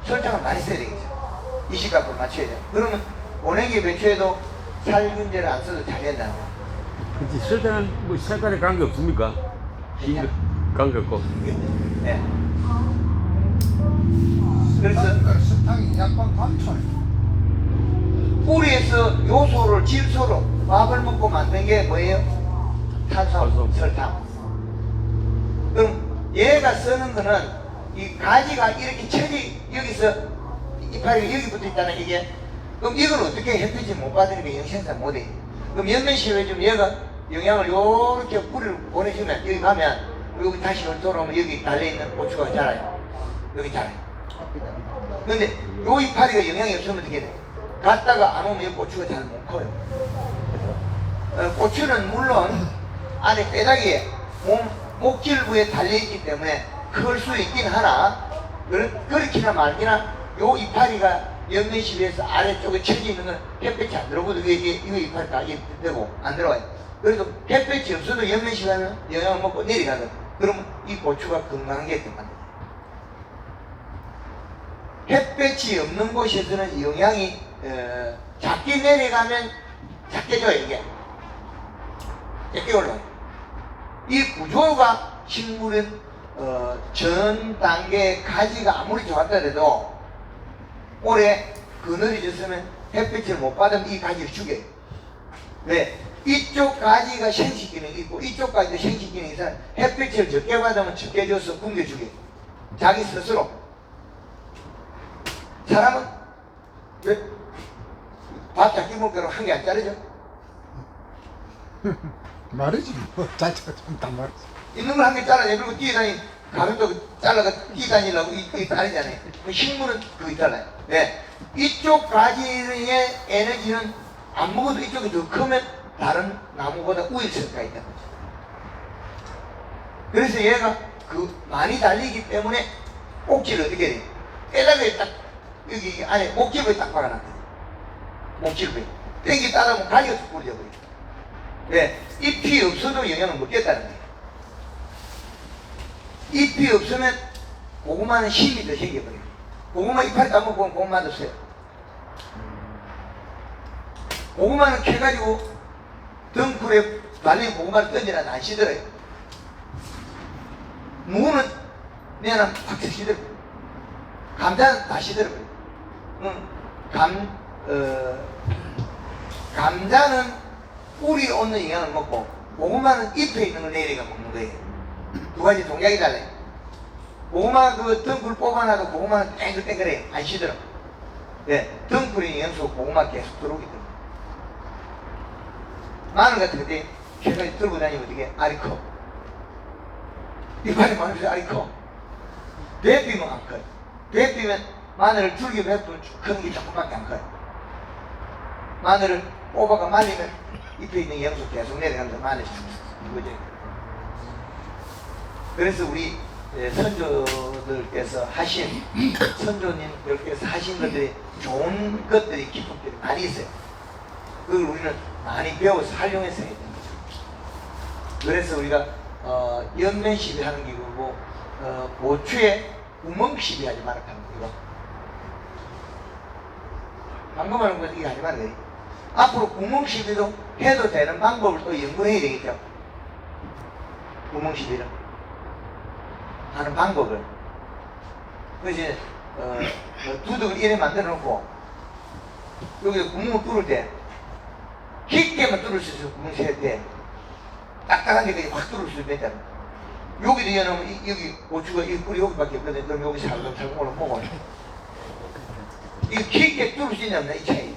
설탕을 많이 써야 되겠죠. 이 시값을 맞춰야 돼요. 그러면 모내기 배추에도 살균제를 안 써도 잘 된다는 거예요.
근데 설탕은 뭐 색깔에 관계 없습니까?
그냥.
관계 없고.
네. 그래서
설탕이 약간 감초네.
뿌리에서 요소를 질소로 밥을 먹고 만든 게 뭐예요? 탄수화물, 설탕. 그럼 얘가 쓰는 거는 이 가지가 이렇게 처지 여기서 이파리가 여기 붙어 있다는 이게. 그럼 이걸 어떻게 햇빛을 못 받으니까 영생산 못해. 그럼 연면시에 좀 얘가 영양을 요렇게 뿌리를 보내주면 여기 가면 여기 다시 돌아오면 여기 달려있는 고추가 자라요. 여기 자라요. 근데 요 이파리가 영양이 없으면 어떻게 돼? 갔다가 안 오면 고추가 잘 못 커요. 고추는 물론 안에 뼈다귀에 목질부에 달려있기 때문에 클 수 있긴 하나 그렇기나 말기나 요 이파리가 연면시비에서 아래쪽에 쳐져 있는 건 햇볕이 안 들어오거든. 이거 이파리 다 되고 안 들어와요. 그래서 햇볕이 없어도 연면시비 하면 영양을 먹고 내려가거든. 그러면 이 고추가 건강한 게 있단 말이에요. 햇볕이 없는 곳에서는 영양이 작게 내려가면 작게 줘요. 이게 작게 올라와요. 이 구조가 식물은 전 단계 가지가 아무리 좋았다 해도 올해 그늘이 졌으면 햇빛을 못 받으면 이 가지를 죽여요. 왜? 이쪽 가지가 생식기능이 있고 이쪽 가지도 생식기능이 있어요. 햇빛을 적게 받으면 적게 줘서 굶겨 죽여요. 자기 스스로. 사람은 왜? 밥 작게 먹기로 한 개 안 자르죠?
말이지 뭐. 자체가 좀다 말이지.
있는 걸 한 개 잘라내. 그리고 뛰어다니 가볍다고 잘라가 뛰다니려고 이 다르잖아요. 식물은 그거 달라요. 네. 이쪽 가지의 에너지는 안 먹어도 이쪽이 더 크면 다른 나무보다 우일성가 있다는 거죠. 그래서 얘가 많이 달리기 때문에 꼭지를 어떻게 해야 돼요? 에다가 딱 여기 안에 목질부에 딱 박아놨거든요. 목질부에. 땡기 따다 보면 가지가 툭 부러져버려요. 네. 잎이 없어도 영향을 먹겠다는 거예요. 잎이 없으면 고구마는 힘이 더 생겨버려요. 고구마 이파리 따먹고 고구마 드세요. 고구마는 캐가지고 덩굴에 말린 고구마를 던지나 안 시들어요. 무는 내는 확 시들어. 감자는 다 시들어. 감자는 뿌리 없는 영양을 먹고 고구마는 잎에 있는 걸 내리가 먹는 거예요. 두 가지 동작이 달라요. 고구마 그 덩굴 뽑아놔도 고구마는 땡글땡글해요. 안 시들어. 예, 덩굴이 영양소 고구마 계속 들어오기 때문에. 마늘 같은 건데 계속 들고 다니면 어떻게 알이 커. 이빨이 많으면 알이 커. 대피면 안 커요. 대피면 마늘을 줄기 몇 분 크는 게 조금밖에 안 커요. 마늘을 뽑아가 말리면 잎에 있는 영양소 계속 내려가면서 마늘이 이거죠. 그래서 우리 선조들께서 하신 선조님들께서 하신 것들이 좋은 것들이 기법들이 많이 있어요. 그걸 우리는 많이 배워서 활용해서 해야 되는 거죠. 그래서 우리가 연면 시비하는 기구고 모추에 구멍 시비하지 말라 하는 거고 방금 하는 거 이거 하지 말아야 돼. 앞으로 구멍 시비도 해도 되는 방법을 또 연구해야 되겠죠. 구멍 시비를 하는 방법을. 그래서 두둑을 이래 만들어 놓고 여기 구멍을 뚫을 때 깊게만 뚫을 수 있어요. 구멍 셀 때 딱딱한 데까지 확 뚫을 수 있잖아. 여기도 여놓으면 여기 고추가 이 뿌리 여기밖에 없거든. 그럼 여기 살금살금 올라 먹어. 이거 깊게 뚫을 수 있냐 없나 이 차이.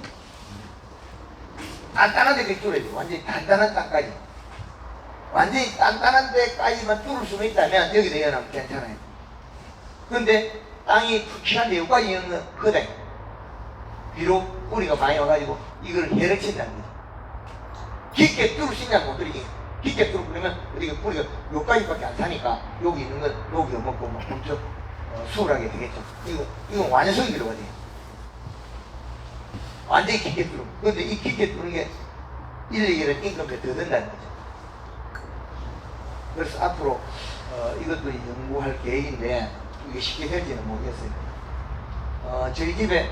단단한 데까지 뚫어야 돼. 완전히 단단한 땅까지. 완전히 단단한 데까지만 뚫을 수만 있다면 여기도 여놓으면 괜찮아요. 그런데 땅이 푹신한데 여기까지 여는 거다. 비록 뿌리가 많이 와가지고 이걸 해를 친다는 거지. 깊게 뚫을 수 있냐고 못 뚫리게. 깊게 뚫고 그러면 우리가 뿌리가 여기까지밖에 안 사니까 여기 있는 건 여기가 먹고 막 엄청 수월하게 되겠죠. 이건 완성이 들어가야 돼요. 완전히 깊게 뚫으면. 그런데 이 깊게 뚫는 게 1, 2개는 임금에 더 든다는 거죠. 그래서 앞으로 이것도 연구할 계획인데 이게 쉽게 될지는 모르겠어요. 저희 집에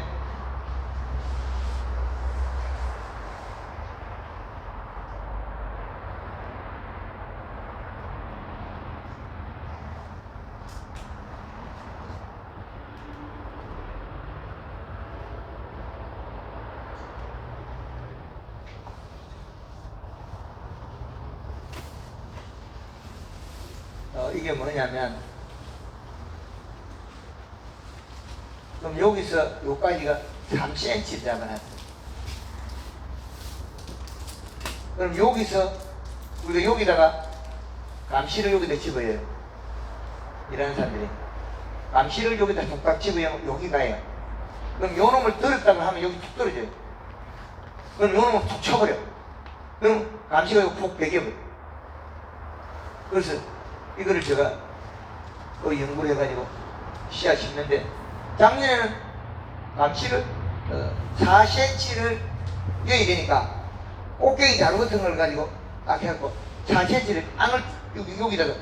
이게 뭐냐면 그럼 여기서 여기까지가 3cm 잡아놨어요. 그럼 여기서 우리가 여기다가 감시를 여기다 집어요. 이라는 사람들이 감시를 여기다 툭딱 집어요. 여기 가요. 그럼 요 놈을 들었다고 하면 여기 툭 떨어져요. 그럼 요 놈을 툭 쳐버려. 그럼 감시가 여기 푹 베겨버려. 그래서 이거를 제가 또 연구를 해가지고 씨앗 심는데 작년에는 감시를 4cm를 여야 되니까 꽃게기 자루 같은 걸 가지고 딱 해갖고 4cm를 땅을 여기다가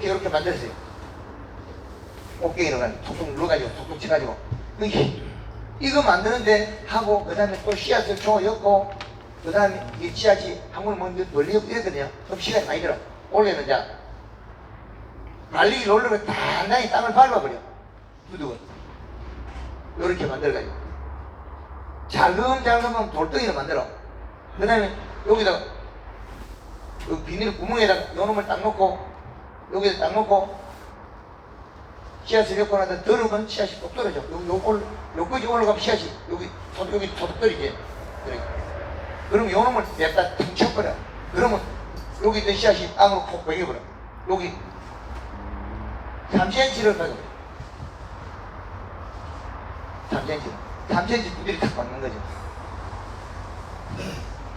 이렇게 만들었어요. 꽃게기로 가지고 톡톡 눌러가지고 톡톡 쳐가지고 이거 만드는데 하고 그 다음에 또 씨앗을 줬고 그 다음에 이 씨앗이 한번 먼저 멀리 이랬거든요. 그럼 시간이 많이 들어. 올해는 자 달리기 롤러를 단단히 땅을 밟아버려. 두둑은 이렇게 만들어가지고 자금자금 돌덩이를 만들어. 그 다음에 여기다가 여기 비닐 구멍에다가 요 놈을 딱 놓고 여기다 딱 놓고 씨앗을 엮고 나서 들으면 씨앗이 또 떨어져. 여기까지 올라가면 씨앗이 여기 토독 떨어지지. 그럼 요 놈을 냅다 툭 쳐버려. 그러면 여기 있던 씨앗이 땅으로 콕 베겨버려. 여기 3cm를 가지고 3cm 두드리 탁 박는 거죠.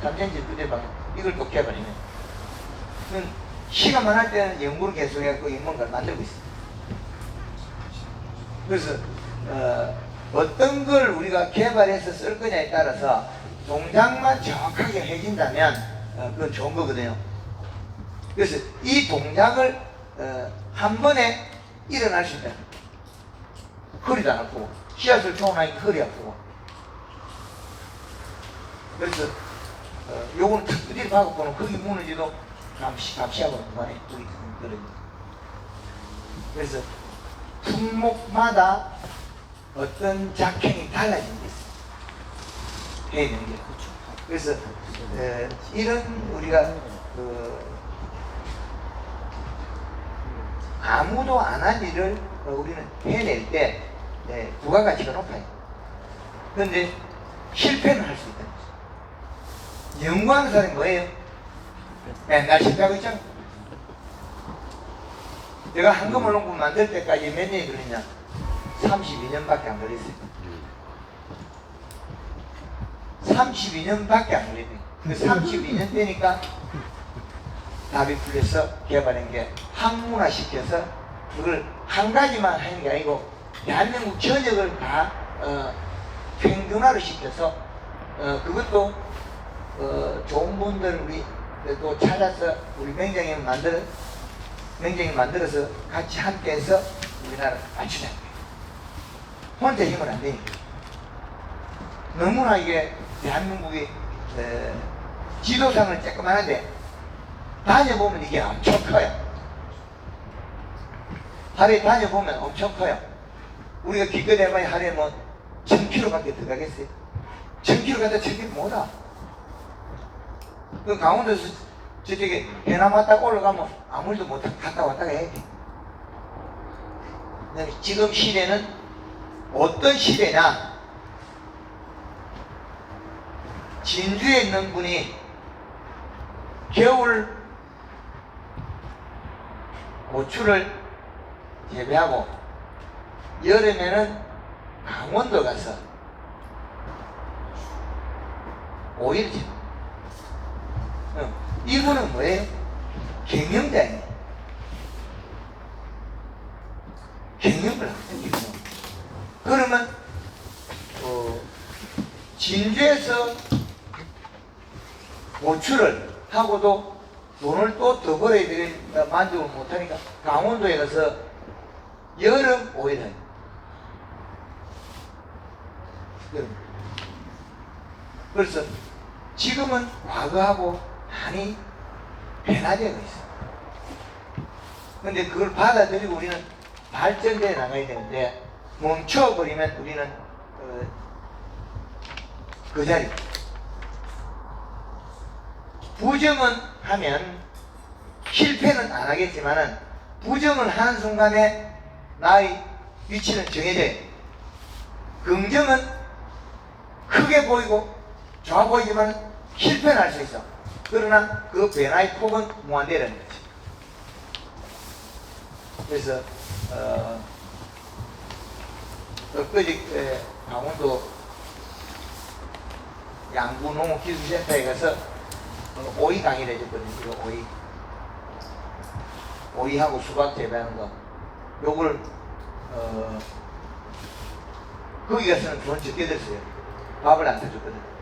3cm 두드리 박는 이걸 또 개발이네. 시간만 할 때는 연구를 계속해서 뭔가를 만들고 있습니다. 그래서 어떤 걸 우리가 개발해서 쓸 거냐에 따라서 동작만 정확하게 해준다면 그건 좋은 거거든요. 그래서 이 동작을 한 번에 일어날 수 있다. 허리도 안 아프고 씨앗을 쪼나니까 허리 아프고. 그래서 요거는 탁 두드려 박아보면 거기 무너지도 감시하고 그만해. 여기 떨어져. 그래서 품목마다 어떤 작행이 달라지는 게 있어요. 해야 되는 게. 그래서 이런 우리가 아무도 안 한 일을 우리는 해낼 때 부가가치가 높아요. 그런데 실패는 할 수 있다는 거죠. 연구하는 사람이 뭐예요? 맨날 실패하고 있잖아. 내가 한금을 농구 만들 때까지 몇 년이 걸리냐? 32년밖에 안 걸렸어요. 32년밖에 안 걸렸어요. 그 32년 되니까 답이 풀려서 개발한 게 학문화 시켜서 그걸 한 가지만 하는 게 아니고 대한민국 전역을 다 평균화를 시켜서 그것도 좋은 분들 우리 또 찾아서 우리 맹장이 만들어서 같이 함께해서 우리나라를 맞추자. 혼자 힘은 안 되니까. 너무나 이게 대한민국이 지도상을 조금 하는데 다녀보면 이게 엄청 커요. 하루에 다녀보면 엄청 커요. 우리가 기껏 해봐야 하루에 뭐 1000km밖에 들어가겠어요? 1000km 갔다 1000km 못와. 그 강원도에서 저쪽에 해남 왔다가 올라가면 아무 일도 못하고 갔다 왔다가 해야 돼. 지금 시대는 어떤 시대냐? 진주에 있는 분이 겨울 고추를 재배하고 여름에는 강원도 가서 오이를 재배. 이분은 뭐예요? 경영자예요. 경영을 하거든요. 그러면 진주에서 고추를 하고도 돈을 또 더 벌어야 되니까 만족을 못하니까 강원도에 가서 여름 오이를 해요. 그래서 지금은 과거하고 많이 변화되고 있어요. 근데 그걸 받아들이고 우리는 발전되어 나가야 되는데 멈춰버리면 우리는 그 자리. 부정은 하면 실패는 안 하겠지만은 부정을 하는 순간에 나의 위치는 정해져요. 긍정은 크게 보이고 좋아 보이지만 실패는 할 수 있어. 그러나 그 변화의 폭은 무한대라는 거지. 그래서 엊그제 강원도 양구농업기술센터에 가서 오이 강의를 해줬거든요. 오이하고 수박 재배하는 거. 요걸 거기 가서는 돈 적게 들었어요. 밥을 안 사줬거든.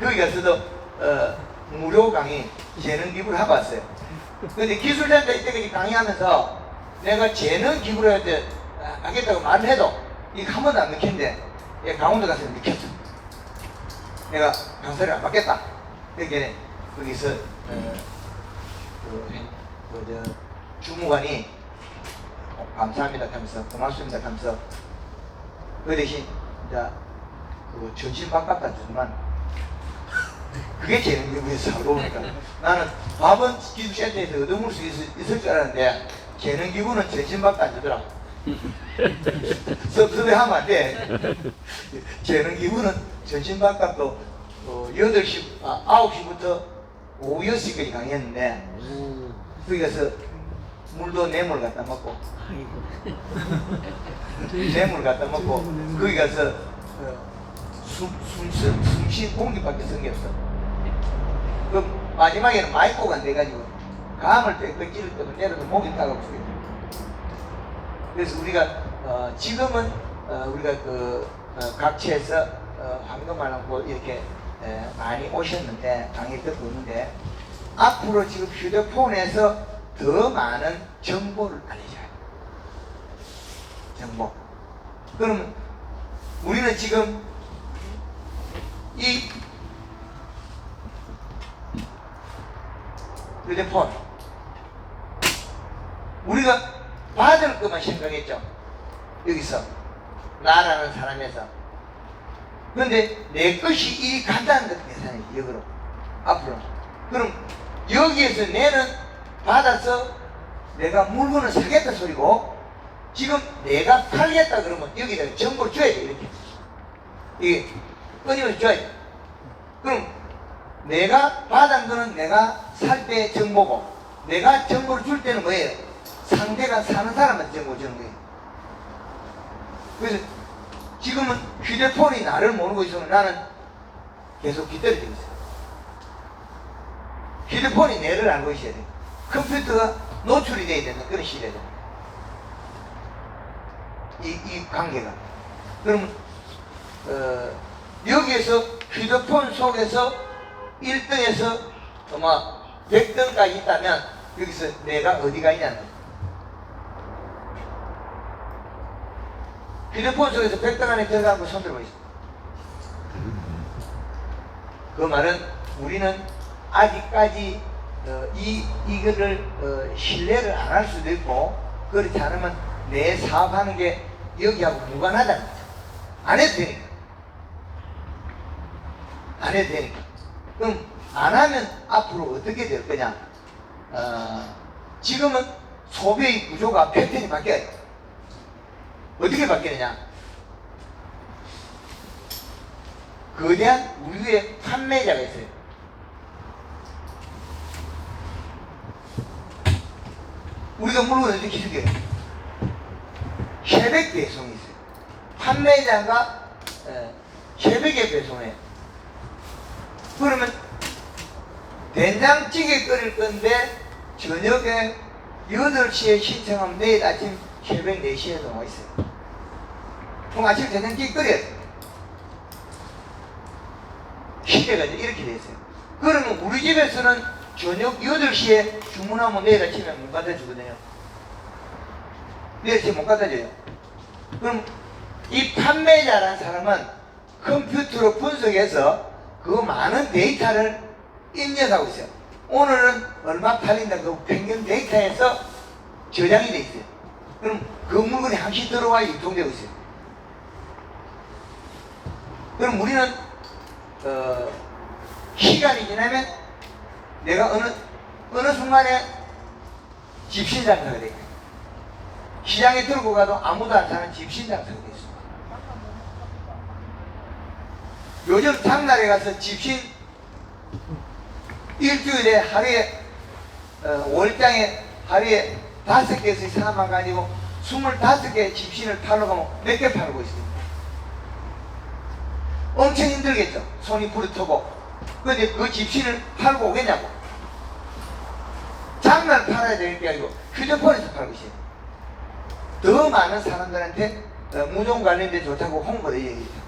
거기 가서도 무료 강의 재능 기부를 하고 왔어요. 근데 기술센터 이때까지 강의하면서 내가 재능 기부를 하겠다고 말을 해도 이거 한 번도 안 느꼈는데 강원도 가서 느꼈어. 내가 강사를 안 받겠다. 그러니까 거기서 주무관이 감사합니다 하면서 고맙습니다 하면서 그 대신 이제 그 전신 바꿨다 주지만 그게 재능 기부에서 하고 보니까 나는 밥은 기술센터에서 얻어먹을 수 있을 줄 알았는데 재능 기부는 전신 바꿔 안 주더라. 섭섭해하면 안 돼. 재능 기부는 전신 바깥도 9시부터 오후 6시까지 강의했는데 거기 가서 물도 뇌물 갖다 먹고 뇌물 갖다 먹고 거기 가서 숨쉰 공기밖에 쓴 게 없어. 그 마지막에는 마이코가 안 돼가지고 감을 떼고 찌를 때도 내려도 목이 따가워. 그래서 우리가 지금은 우리가 그 각처에서 황금알하고 이렇게 많이 오셨는데 강의 듣고 있는데 앞으로 지금 휴대폰에서 더 많은 정보를 알려줘야 돼요. 정보. 그러면 우리는 지금 이 휴대폰 우리가 받을 것만 생각했죠. 여기서 나라는 사람에서. 그런데 내 것이 일이 간다는 것 계산이지. 역으로 앞으로. 그럼 여기에서 내는 받아서 내가 물건을 사겠다 소리고, 지금 내가 팔겠다 그러면 여기다가 정보를 줘야 돼. 이렇게 이게 끊임없이 줘야 돼. 그럼 내가 받은 거는 내가 살 때 정보고, 내가 정보를 줄 때는 뭐예요? 상대가 사는 사람한테 정보 주는 거예요. 그래서 지금은 휴대폰이 나를 모르고 있으면 나는 계속 기다리고 있어요. 휴대폰이 내를 알고 있어야 돼요. 컴퓨터가 노출이 돼야 되는 그런 시대죠. 이 관계가. 그러면 여기에서 휴대폰 속에서 1등에서 아마 100등까지 있다면 여기서 내가 어디가 있냐는 거죠. 휴대폰 속에서 100등 안에 들어간 거 손 들어보겠습니다. 그 말은 우리는 아직까지 이거를 신뢰를 안 할 수도 있고, 그렇지 않으면 내 사업하는 게 여기하고 무관하다는 거죠. 안 해도 되니까. 안 해도 되니까. 그럼 안 하면 앞으로 어떻게 될 거냐? 지금은 소비의 구조가 패턴이 바뀌어요. 어떻게 바뀌느냐? 거대한 우유의 판매자가 있어요. 우리가 물건을 어떻게 기술해요? 새벽 배송이 있어요. 판매자가 새벽에 배송해요. 그러면 된장찌개 끓일 건데 저녁에 8시에 신청하면 내일 아침 새벽 4시에 나와 있어요. 그럼 아침 된장찌개 끓여야 돼요. 시대가 이렇게 돼 있어요. 그러면 우리 집에서는 저녁 8시에 주문하면 내일 아침에 못 갖다 주거든요. 내일 아침에 못 갖다 줘요. 그럼 이 판매자라는 사람은 컴퓨터로 분석해서 그 많은 데이터를 입력하고 있어요. 오늘은 얼마 팔린다 그 평균 데이터에서 저장이 돼 있어요. 그럼 그 물건이 항시 들어와 유통되고 있어요. 그럼 우리는 시간이 지나면 내가 어느 순간에 집신장사가 돼요. 시장에 들고 가도 아무도 안 사는 집신장사가 됐습니다. 요즘 장날에 가서 집신 일주일에 하루에 월장에 하루에 5개씩 사람만 가지고 25개 집신을 팔러 가면 몇 개 팔고 있습니다. 엄청 힘들겠죠. 손이 부르트고. 근데 그 집신을 팔고 오겠냐고. 장날 팔아야 될 게 아니고 휴대폰에서 팔고 있어요. 더 많은 사람들한테 무종 관련된 좋다고 홍보를 얘기해요.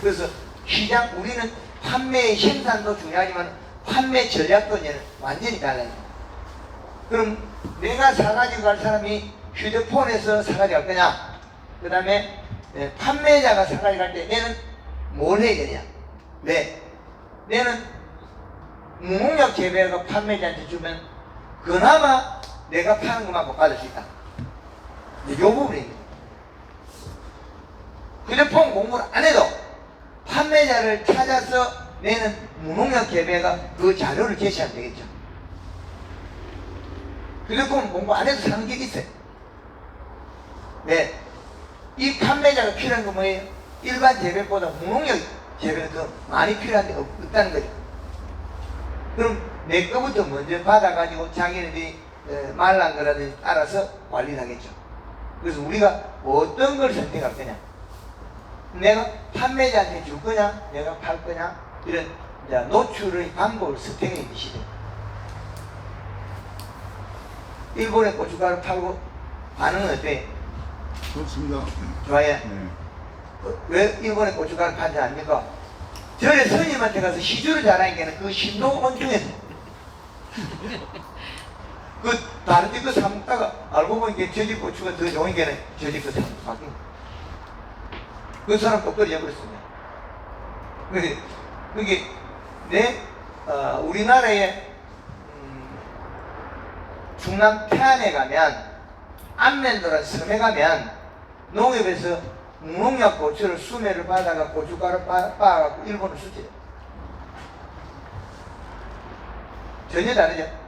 그래서 시장, 우리는 판매의 생산도 중요하지만 판매 전략도 완전히 달라요. 그럼 내가 사가지고 갈 사람이 휴대폰에서 사가지고 갈 거냐? 그 다음에 판매자가 사가지고 갈 때 내는 뭘 해야 되냐? 왜? 내는 무농약 재배가 판매자한테 주면 그나마 내가 파는 것만큼 받을 수 있다. 이 부분입니다. 휴대폰 공부를 안 해도 판매자를 찾아서 내는 무농약 재배가 그 자료를 제시하면 되겠죠. 휴대폰 공부 안 해도 사는 게 있어요. 네. 이 판매자가 필요한 건 뭐예요? 일반 재배보다 무농약 재배가 더 많이 필요한 게 없다는 거죠. 그럼 내 거부터 먼저 받아가지고 자기네들이 말란 거라든지 알아서 관리를 하겠죠. 그래서 우리가 어떤 걸 선택할 거냐? 내가 판매자한테 줄 거냐? 내가 팔 거냐? 이런 노출의 방법을 선택해 주시죠. 일본에 고춧가루 팔고 반응은 어때요?
좋습니다.
좋아요.
네.
왜 일본에 고춧가루 판지 아닙니까? 전에 스님한테 가서 시주를 잘하니까 그 신도 온중에서 그 다른 집 거 사먹다가 알고 보니까 저 집 고추가 더 좋은 게 저 집 거 사먹고 바뀐 그 사람 똑바로 잊어버렸습니다. 그게 우리나라에 충남 태안에 가면 안면도라 섬에 가면 농협에서 무농약 고추를 수매를 받아가 고춧가루 빻아갖고 일본으로 수출해요. 전혀 다르죠.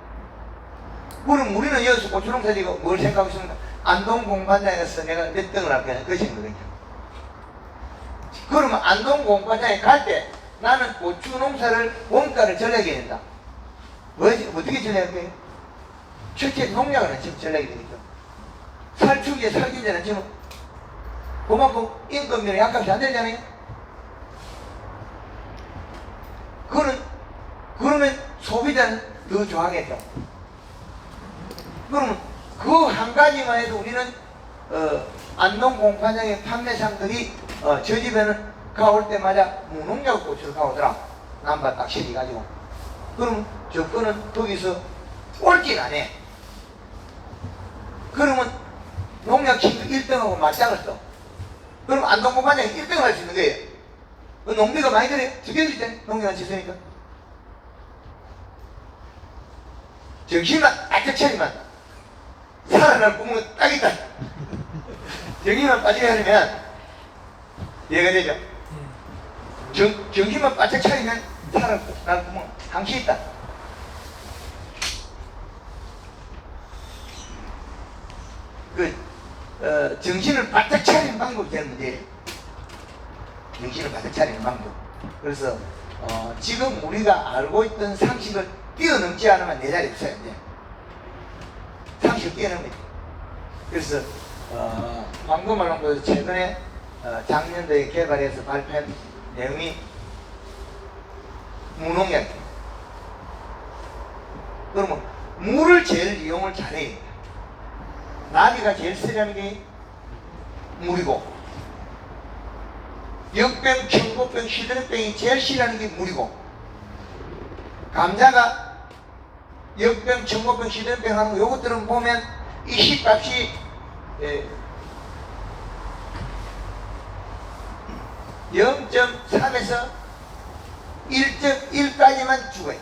그럼 우리는 여기서 고추농사 지고 뭘 생각하고 있습니까? 안동 공판장에 가서 내가 몇 등을 할 거냐 그것인 거거든요. 그러면 안동 공판장에 갈 때 나는 고추 농사를 원가를 절약해야 된다. 어떻게 절약할 거예요? 첫째 농약은 지금 절약이 되겠죠. 살충제, 살균제는 지금 그만큼 인건비는 약값이 안 되잖아요. 그러면 소비자는 더 좋아하겠죠. 그러면 그 한 가지만 해도 우리는 안동 공판장의 판매상들이 저 집에는 가올 때마다 무농약 고추를 가오더라. 남바 딱 실어가지고. 그럼 저 거는 거기서 꼴찌를 안 해. 그러면 농약 친구 1등하고 맞짱을 떠. 그럼 안동 공판장이 1등을 할 수 있는 거예요. 그 농비가 많이 들어요. 죽여줄 때 농약을 짓으니까. 정신만 바짝 차리면 살아날 구멍은 딱 있다. 정신만 빠지게 하려면 이해가 되죠? 정신만 바짝 차리면 살아날 구멍 항시 있다. 정신을 바짝 차리는 방법이 제일 문제예요. 정신을 바짝 차리는 방법. 그래서 지금 우리가 알고 있던 상식을 뛰어넘지 않으면 내 자리에 없어요. 이제. 상식을 뛰어넘어야 돼. 그래서 방금 말한 거 최근에 작년도에 개발해서 발표한 내용이 무농약이에요. 그러면 물을 제일 이용을 잘해야 돼. 나비가 제일 쓰려는 게 물이고, 역병, 청고병, 시드름병이 제일 싫어하는 게 물이고, 감자가 역병, 청고병, 시드름병 하는 거 요것들은 보면 이 씨값이 0.3에서 1.1까지만 죽어요.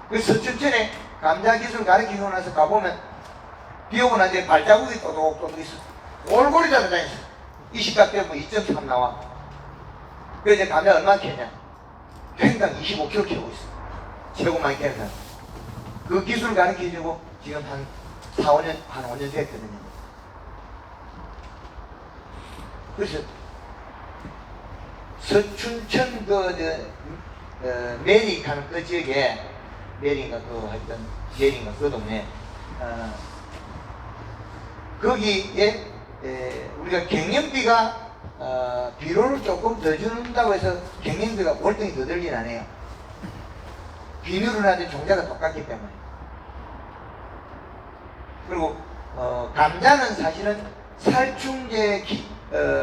그래서 춘천에 감자 기술 가르치고 나서 가보면 비 오고 난 뒤에 발자국이 또독또독 있어. 골고루 잡아다녔어. 이 씨값 때문에 2.3 나와. 그래서 이제 감자 얼마 캐냐? 팽당 25kg 캐고 있어. 최고 많이 캐는 사람. 그 기술 가르쳐주고 지금 한 4-5년, 한 5년 됐거든요. 그래서 서춘천 메릭하는 그 지역에 메릭인가 그 동네 거기에 우리가 경영비가 비료를 조금 더 준다고 해서 경영비가 월등히 더 들진 않아요. 비료를 하든 종자가 똑같기 때문에. 그리고 감자는 사실은 살충제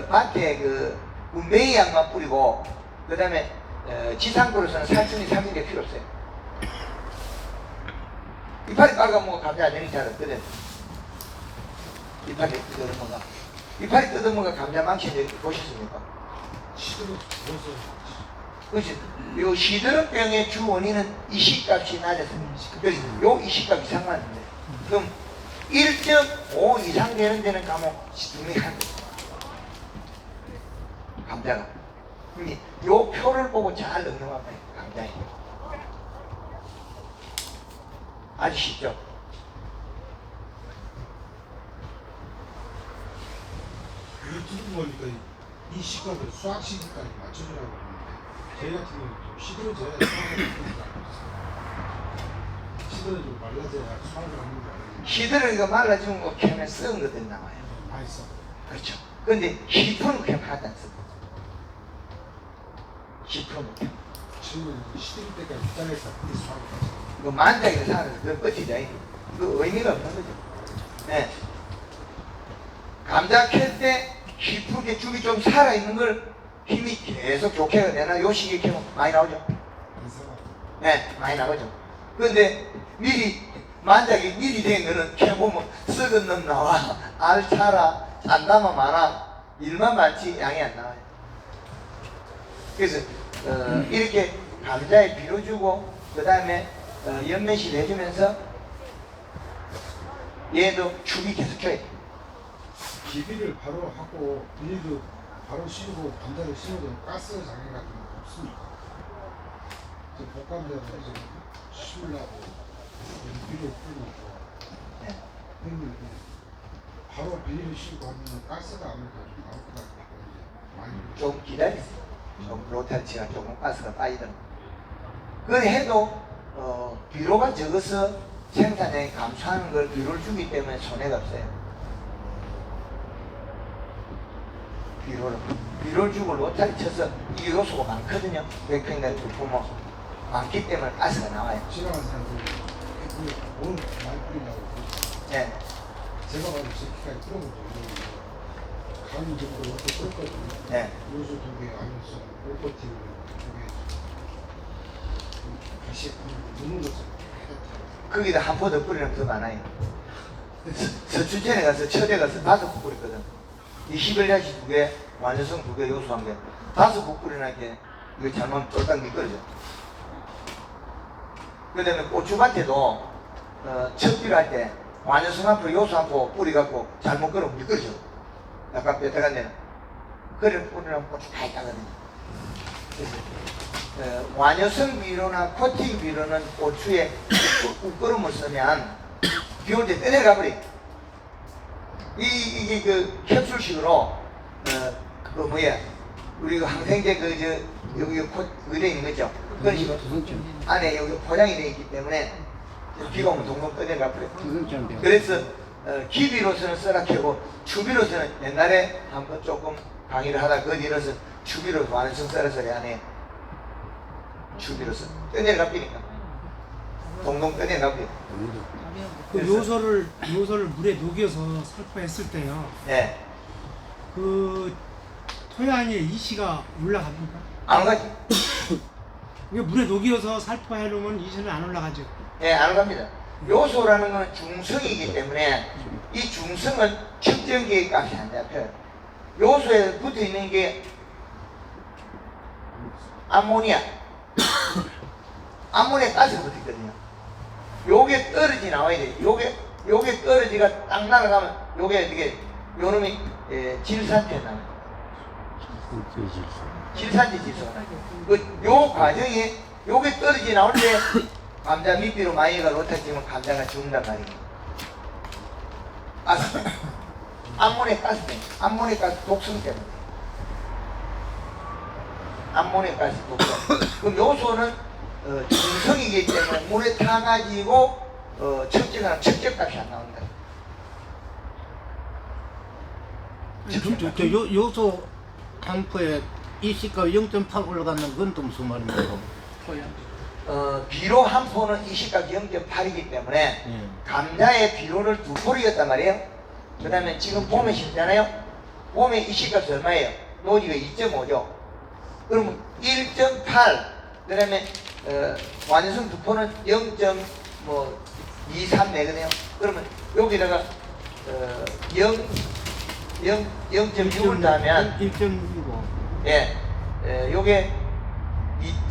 밭에 그 매약만 뿌리고 그 다음에 지상토로서는 살충제 필요 없어요. 이파리 빨가먹어 감자 안 되는 잘 없거든. 이파리 뜯어먹어. 이파리 뜯어먹어 감자 망친 적 보셨습니까?
시드름 벌써
그렇지. 요 시드름병의 주 원인은 이식값이 낮았습니다. 그래서 요 이식값 이상만 하는데 그럼 1.5 이상 되는 데는 가면 시드름이 한 거예요. 감자가. 근데 요 표를 보고 잘 응용하면 돼요. 감자에. 아주 쉽죠?
유튜브 보니까 이 시각을 수학 시기까지 맞춰주라고 하는데 저희 같은 경우는 좀 시들어져야 수학을 하는 줄 알고 있어요. 시들어지고 말라져야 수학을 하는 줄 알았는데
시드름이가 말라지면 뭐 캠에 썩은 것들이 나와요.
많이 써.
그렇죠. 근데 10%는 캠 하나도 안 쓰고 10%는 캠.
지금은 시들 때까지 입장에서 이 수학을 하죠.
그 만장에서 살아서 그 끝이죠. 그 의미가 없는 거죠. 네. 감자 캘 때 10%의 죽이 좀 살아있는 걸 힘이 계속 좋게 내나 요 시기에 캐면 많이 나오죠.
인사가
네, 많이 나오죠. 그런데 만작이 미리 된 거는 캐보면 썩은 놈 나와, 알 차라, 잔담아 많아, 일만 많지 양이 안 나와요. 그래서 이렇게 감자에 비료 주고 그 다음에 연매실 해주면서 얘도 축이 계속 줘야 돼.
기비를 바로 하고 비닐도 바로 씌우고 반대로 씌우고 가스 장애 같은 거 없습니까? 복감대로 이제 씌우려고 비를 풀고
네.
형님 바로 비닐을 씌우고 하면 가스가 아무래도 좀 나올 것 같거든요. 많이
좀 기다리세요. 좀 로타치가 조금 가스가 빠지더라고요. 그걸 해도 비료가 적어서 생산량이 감소하는 걸 비료를 주기 때문에 손해가 없어요. 비료를 주고 로타리 쳐서 이게 요소가 많거든요. 백평당 부품은 많기 때문에 가스가 나와요.
지나가는 사람들이 오늘 많이 뿌린다고
네.
제가 봐도 제 키가 그런 거죠. 가는 정도 이렇게 끓거든요.
네.
요소 2개 안에서 오버팀 2개 다시 넣는 것을
거기다 한 포 더 뿌리면 더 많아요. 서춘천에 가서 철에 가서 5포 뿌렸거든. 이 히벨리아시 2개, 완전성 2개, 요소 1개, 5포 뿌리나게 이거 잘못 똘딱 미끄러져. 그 다음에 고추밭에도 척비를 할 때 완전성 한 포, 요소 한 포 뿌려갖고 잘못 끌으면 미끄러져. 약간 뼈다간 데는. 그래 뿌리면 고추 다 있다거든요. 그래서 완효성 비료나 코팅 비료는 고추에 우끄름을 쓰면 비 올 때 떠내려가 버려. 이게 그 캡슐식으로 그 뭐야 우리 그 항생제 여기 그돼 있는 거죠. 그런 식으로 안에 여기 포장이 돼 있기 때문에 비가 오면 동동 떠내려가 버려. 그래서 기비로서는 쓰라 캐고 추비로서는 옛날에 한번 조금 강의를 하다 그 뒤로서 추비로 완성 썰어서리 안에 추비로서 떠내려가 버리니까 동동 떠내려가 버려.
그 요소를 물에 녹여서 살포했을 때요.
네.
그 토양에 이시가 올라갑니까?
안 가지.
이게 물에 녹여서 살포해 놓으면 이시는 안 올라가죠.
네, 안 갑니다. 요소라는 건 중성이기 때문에 이 중성은 측정기의 값이 안 잡혀요. 요소에 붙어 있는 게 암모니아 가스가 붙어 있거든요. 요게 떨어지 나와야 돼. 요게 떨어지가 딱 날아가면 요게 어떻게 요놈이 질산체 나와요. 질산체 질소가 나요. 요 과정에 요게 떨어지 나올 때 감자 밑비로 많이가 로타치면 감자가 죽는단 말이에요. 가스 때문에. 암모니아 가스 때문에. 암모니아 가스 독성 때문에. 암모니아 가스 독성. 그럼 요소는 중성이기 때문에 물에 타가지고 측정하는 측정값이 안 나온다.
저 요소 한 포에 이시가 0.8 올라가는 건 또 무슨 말입니까?
비료 한 포는 이시값이 0.8이기 때문에
예.
감자의 비료를 2포리였단 말이에요. 그 다음에 지금 봄에 심잖아요. 봄에 이시값이 얼마예요? 노지가 2.5죠. 그러면 1.8, 그 다음에 완성 2포는 0.23 내거든요. 그러면 여기다가 0.6을 더하면
1.65.
예, 요게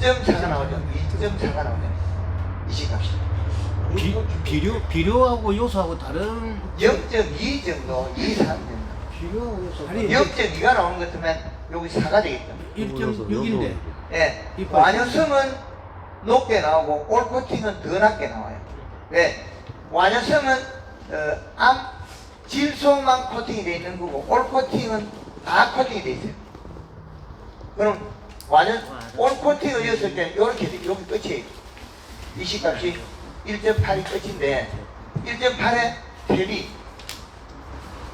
2.4가 나오죠. 2.4가 나오죠. 이시값이.
비료하고 요소하고 다른
0.2 정도, 2, 3 정도.
비료하고 요소
아니,
0.2가 나오는 것 같으면 여기 4가 되겠죠.
1.6인데
예, 완효성은 높게 나오고 올코팅은 더 낮게 나와요. 왜? 완효성은 질소만 코팅이 되어 있는 거고 올코팅은 다 코팅이 되어 있어요. 그럼 올코팅을 했을 때는 이렇게 여기 끝이에요. 이시값이 1.8이 끝인데 1.8에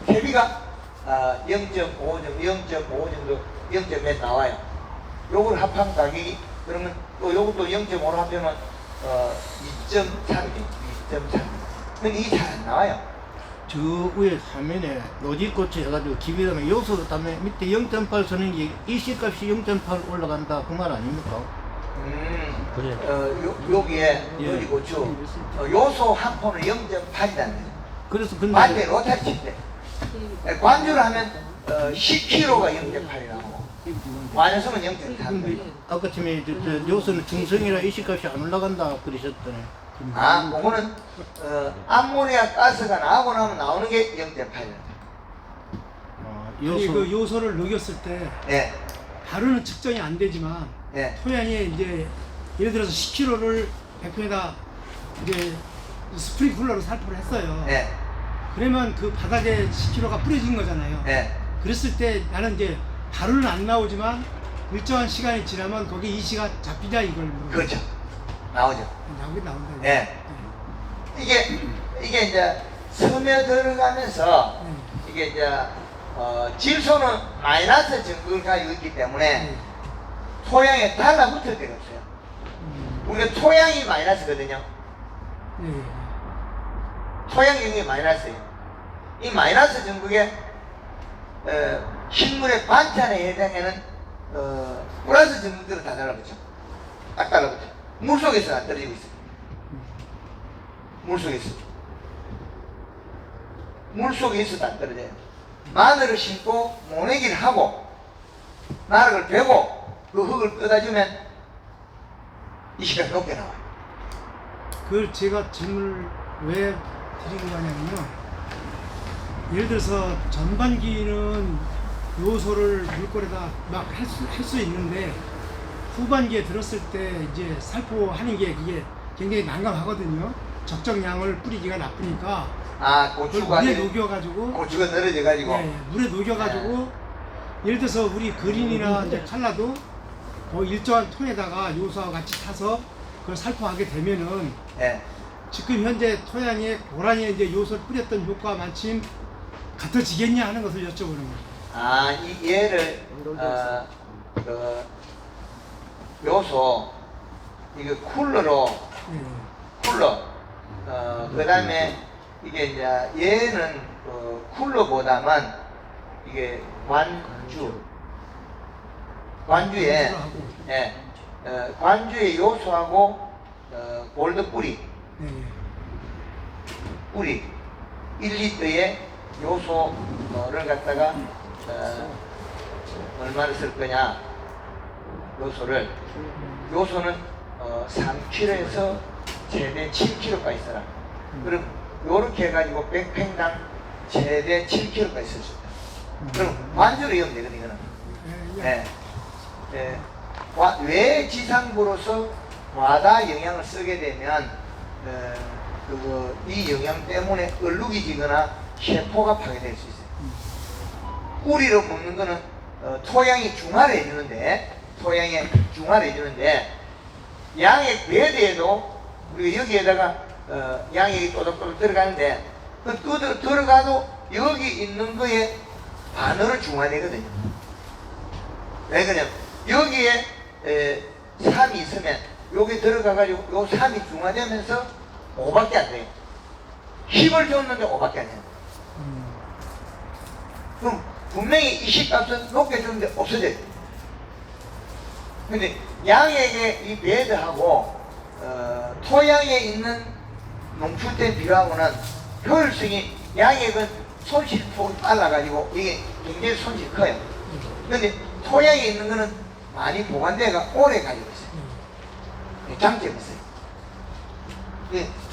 대비가 0.5 정도 0.몇 나와요. 요걸 합한 가격이 그러면 또 요것도 0.5로 합하면 2.3이죠. 2.3. 근데 이게 잘 안 나와요.
저 위에 화면에 노지꽃이 해가지고 기비라면 요소 다음에 밑에 0.8 쓰는 게 이시값이 0.8 올라간다 그 말 아닙니까?
그래.
여기에
예.
노지고추 요소 한 포는 0.8이라는 거죠.
그래서 근데
반대 로타리 칠 때 관주를 하면 10kg가 0.8이 나오고 완효성은 0.3.
아까 처음에 저 요소는 중성이라 이시값이 안 올라간다 그러셨더니
아, 그거는 암모니아 가스가 나오고 나면 나오는 게 0.8.
아니, 그 요소를 녹였을 때
네,
바로는 측정이 안 되지만
네,
토양에 이제 예를 들어서 10kg를 100평에다 이제 스프링클러로 살포를 했어요.
네,
그러면 그 바닥에 10kg가 뿌려진 거잖아요.
네.
그랬을 때 나는 이제 바로는 안 나오지만 일정한 시간이 지나면 거기 이시가 잡히냐 이걸 물어봐요.
그렇죠. 나오죠.
나오긴 나온다.
네. 이게 이제 스며들어가면서 이게 이제 질소는 마이너스 증거를 가지고 있기 때문에 토양에 달라붙을 데가 없어요. 우리가 토양이 마이너스거든요.
네.
토양 영역이 마이너스예요. 이 마이너스 전극에 식물의 반찬에 해당하는 플러스 전극들은 다 달라붙죠. 딱 달라붙죠. 물속에서 안 떨어지고 있어요. 물속에서. 물속에 있어도 안 떨어져요. 마늘을 심고 모내기를 하고 나락을 베고 그 흙을 뜯어주면 이 시간이 높게 나와요.
그걸 제가 질문을 왜 드리고 가냐면요. 예를 들어서 전반기는 요소를 물골에다 막 할 수 있는데 후반기에 들었을 때 이제 살포하는 게 이게 굉장히 난감하거든요. 적정량을 뿌리기가 나쁘니까
아,
그걸
고추가
물에 녹여가지고
고추가 늘어져가지고
예, 물에 녹여가지고 예를 들어서 우리 그린이나 이제 칼라도 일정한 통에다가 요소와 같이 타서 그걸 살포하게 되면은
예.
지금 현재 토양에 고란이에 이제 요소를 뿌렸던 효과가 마침 같아지겠냐 하는 것을 여쭤보는 거예요.
아, 이 얘를 그 요소 이거 쿨러로 쿨러 그 다음에 이게 이제 얘는 쿨러보다만 이게 관주에 예, 관주의 요소하고 골드 뿌리 뿌리 1리터의 요소를 갖다가 얼마를 쓸 거냐 요소는 3kg에서 최대 7kg까지 써라. 그럼 요렇게 해가지고 100팽당 최대 7kg까지 쓸 수 있다. 그럼 완전히 이용되거든 이거는. 예. 예. 왜 지상부로서 과다 영양을 쓰게 되면 이 영양 때문에 얼룩이 지거나 세포가 파괴될 수 있어요. 뿌리로 먹는 거는 토양이 중화를 해주는데 양액 배대에도 우리가 여기에다가 양액이 또덕또덕 들어가는데 그 들어가도 여기 있는 거에 반으로 중화되거든요. 왜 그러냐면 여기에 3이 있으면 여기 들어가가지고 요 3이 중화되면서 5밖에 안 돼요. 힘을 줬는데 5밖에 안 돼요. 그럼 분명히 이 식값은 높게 주는데 없어져요. 근데 양에게 이 배드하고 토양에 있는 농출된 비료하고는 효율성이 양액은 손실폭이 빨라가지고 이게 굉장히 손실이 커요. 근데 토양에 있는 거는 많이 보관대가 오래 가지고 있어요. 장점이 있어요.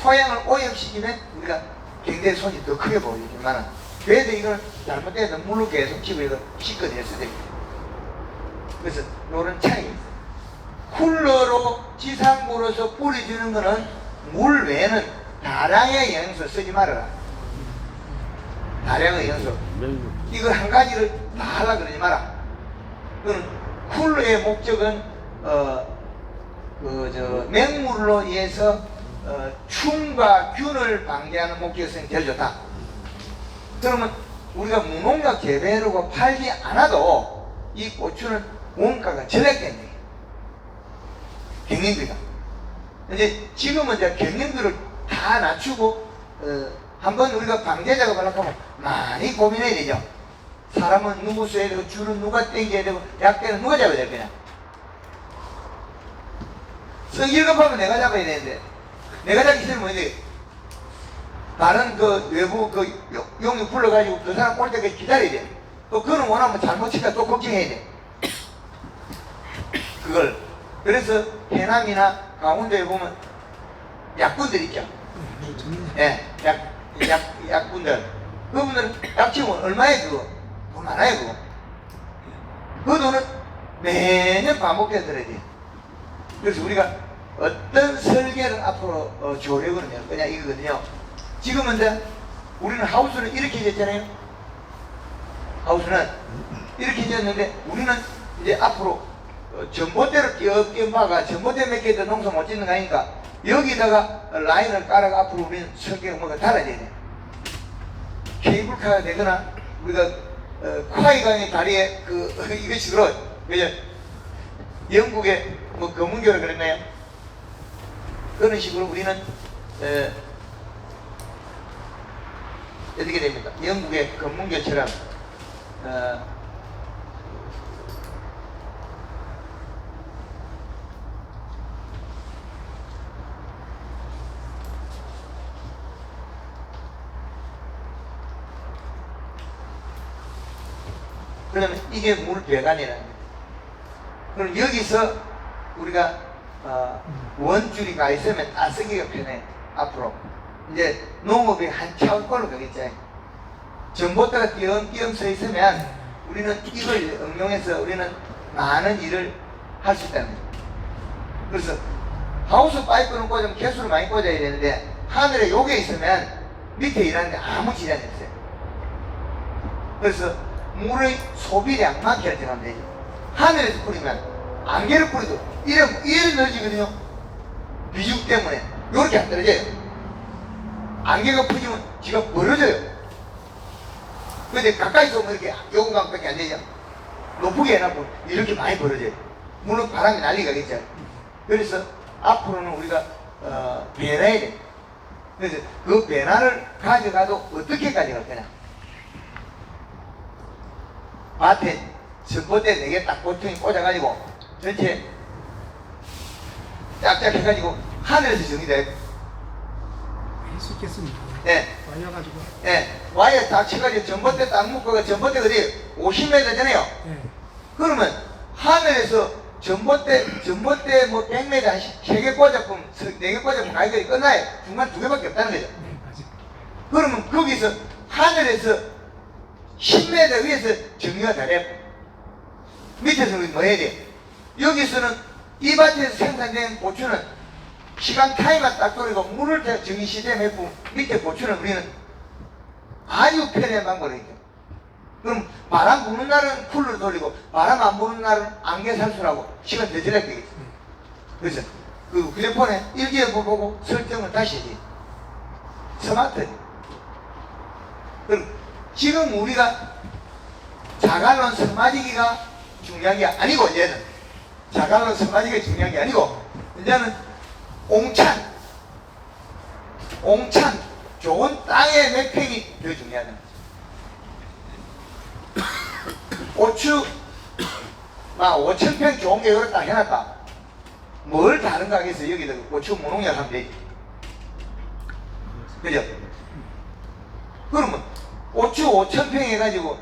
토양을 오염시키면 우리가 굉장히 손실이 더 크게 보이지만 배드 이걸 잘못해서 물로 계속 집어서 씻어낼 수도 있고. 그래서 이런 차이가 있어요. 쿨러로 지상물로서 뿌려주는 거는 물 외에는 다량의 영양소 쓰지 말아라. 다량의 영양소. 이걸 한 가지를 다 하려고 그러지 마라. 그건 쿨러의 목적은 맹물로 인해서 충과 균을 방지하는 목적성이 제일 좋다. 그러면 우리가 무농약 재배로 팔지 않아도 이 고추는 원가가 절약된다. 경영비가. 이제 지금은 이제 경영비를 다 낮추고 한번 우리가 방제 작업을 하려면 많이 고민해야 되죠. 사람은 누구 써야 되고 줄은 누가 땡겨야 되고 약대는 누가 잡아야 될 거냐. 성질급하면 내가 잡아야 되는데 내가 잡기 싫으면 뭐해야 돼? 다른 그 외부 그 용이 불러가지고 그 사람 올 때까지 기다려야 돼. 또 그는 원하면 잘못 치니까 또 걱정해야 돼. 그걸. 그래서 해남이나 강원도에 보면 약군들 있죠. 예, 약군들. 그분들은 약치면 얼마에 그거? 돈 많아요, 그거. 그 돈은 매년 반복해서 들어야 돼. 그래서 우리가 어떤 설계를 앞으로 조력을 낼 거냐 이거거든요. 지금은 이제 우리는 하우스는 이렇게 지었잖아요. 하우스는 이렇게 지었는데 우리는 이제 앞으로 전봇대로 띄엄띄엄 박아 전봇대 몇 개 더 농사 못 짓는 거 아니니까 여기다가 라인을 깔아가 앞으로 우리는 설계가 뭐가 달아야 돼. 케이블카가 되거나 우리가 콰이강의 다리에 이것식으로 그죠? 영국의 뭐 검은교라 그랬나요? 그런 식으로 우리는 어떻게 됩니까? 영국의 검문교처럼 그러면 이게 물배관이라는 거예요. 그럼 여기서 우리가 원줄이 가 있으면 안 쓰기가 편해. 앞으로 이제 농업이 한 차올 걸로 가겠죠. 전봇대가 띄엄띄엄 서 있으면 우리는 이걸 응용해서 우리는 많은 일을 할 수 있다는 거예요. 그래서 하우스 파이프는 꽂으면 개수를 많이 꽂아야 되는데 하늘에 요게 있으면 밑에 일하는데 아무 지장이 없어요. 그래서 물의 소비량만 결정하면 되죠. 하늘에서 뿌리면 안개를 뿌려도 이래 넣어지거든요. 비중 때문에 요렇게 안 떨어져요. 안개가 퍼지면 지가 멀어져요. 근데 가까이서 오면 이렇게 요금값밖에 안 되죠. 높게 해놔도 이렇게 많이 벌어져요. 물론 바람이 날리가겠죠. 그래서 앞으로는 우리가 배나야 돼. 그래서 그 배나를 가져가도 어떻게 가져갈 거냐. 밭에 전봇대 4개 딱 보통이 꽂아가지고 전체 짝짝 해가지고 하늘에서 정리돼.
할 수 있겠습니다.
네.
와이어가지고.
네. 와이어 딱 쳐가지고 전봇대 딱 묶고 전봇대가 어디 50m잖아요.
네.
그러면 하늘에서 전봇대 뭐 100m 한 3개 꽂아보면 4개 꽂아보면 가격이 끝나요. 중간 2개밖에 없다는 거죠.
네, 맞아요.
그러면 거기서 하늘에서 10m 위에서 정리가 다 돼. 밑에서 우리 뭐 해야 돼? 여기서는 이 밭에서 생산된 고추는 시간 타임만 딱 돌리고 물을 정리 시스템 했고 밑에 고추는 우리는 아주 편리한 방법을 했죠. 그럼 바람 부는 날은 쿨러 돌리고 바람 안 부는 날은 안개 살수라고 시간 더 절약 되겠죠. 그래서 그 휴대폰에 일기예보 보고 설정을 다시 해야지. 스마트. 그럼 지금 우리가 자갈론 선마지기가 중요한 게 아니고 이제는 자갈론 선마지기가 중요한 게 아니고 이제는 옹찬 좋은 땅의 맥팩이 더 중요하다. 고추 막 5,000평 좋은 게 여기 딱 해놨다. 뭘 다른가 하겠어. 여기다 고추 무농약 하면 되지. 그죠? 그러면 고추 5,000평 해가지고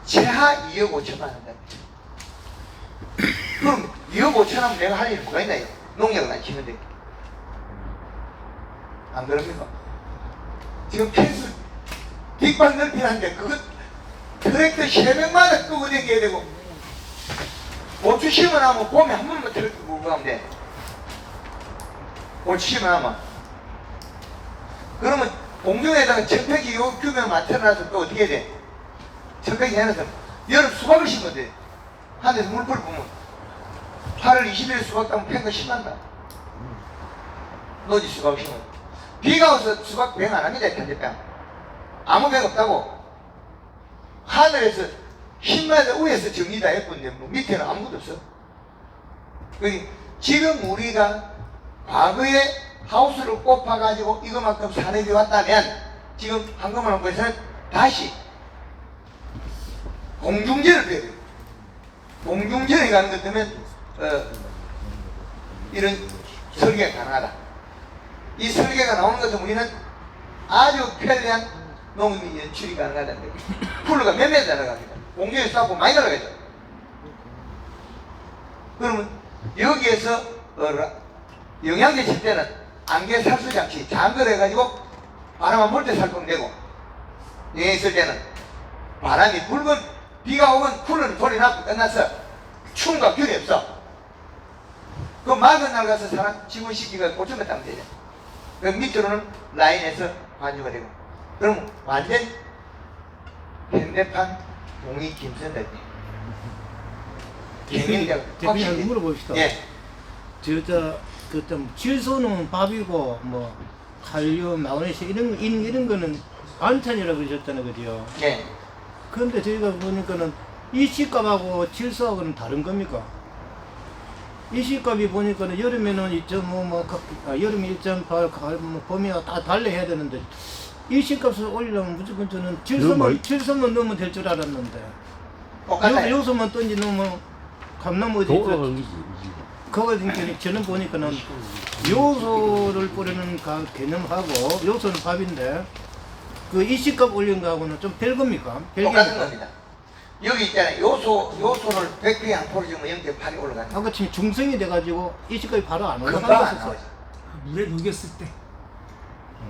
최하 2억 5천만 한다. 그럼 2억 5천 하면 내가 할 일이 뭐가 있나요? 농약을 안 치는데. 안 그럽니까? 지금 펜스 뒷발 넓히는데 그거 트랙터 3명마다 끄고 다녀야 되고 고추 심어나면 봄에 한 번만 트랙터 끌고 가면 돼. 고추 심어나면 그러면 공중에다가 천팩이 요 규명 맞춰놔서 또 어떻게 해야 돼? 천팩이 해놔서 여름 수박을 심어야 돼. 하늘에서 물풀 보면 8월 20일 수박 따면 팽가 심한다. 노지 수박 심어. 비가 와서 수박 뱅 안 합니다. 편집병 아무 뱅 없다고. 하늘에서 10m 위에서 정리 다 했건데 뭐 밑에는 아무것도 없어. 지금 우리가 과거에 하우스를 꼽아가지고 이거만큼 산업이 왔다면 지금 한금원원부에서는 다시 공중전을 해야 돼요. 공중전에 가는 것 때문에 이런 설계가 가능하다. 이 설계가 나오는 것은 우리는 아주 편리한 농민 연출이 가능하다는 거예요. 쿨러가 몇 메터 날아갑니다. 공중에 쏘고 많이 날아가죠. 그러면 여기에서 영양제 칠 때는 안개 살수 장치 장거를 해가지고 바람만 불 때 살포면 되고, 여행 있을 때는 바람이 불건 비가 오면 쿨러는 돌려놨고 끝났어. 추운가 균이 없어. 그 막은 날 가서 사람 지문시키가 고추면 따면 되죠. 그 밑으로는 라인에서 관주가 되고. 그럼 완전 현대판 동이 김선달님. 경영자가
대표님 한번 물어봅시다.
예.
그좀 질소는 밥이고 뭐 칼륨, 마그네슘 이런 거는 반찬이라고 그러셨잖아요, 그죠?
예.
그런데 저희가 보니까는 이식값하고 질소하고는 다른 겁니까? 이식값이 보니까는 여름에는 2.5, 여름에 1.8, 봄에 다 달래해야 되는데 이식값을 올리려면 무조건 저는 질소만 넣으면 될 줄 알았는데
똑같아요.
요소만 던지 넣으면 감나무 어디
도강이지.
그거 저는 보니까는 요소를 뿌리는 개념하고 요소는 밥인데 그 이식값 올린 거하고는 좀 별 겁니까?
똑같은 겁니다. 여기 있잖아요. 요소를 100g에 한 포를 주면 0.8이 올라가는 거예요.
아까 지금 중성이 돼가지고 이식값이 바로 안
금방 안
올라가고
나와요.
물에 녹였을 때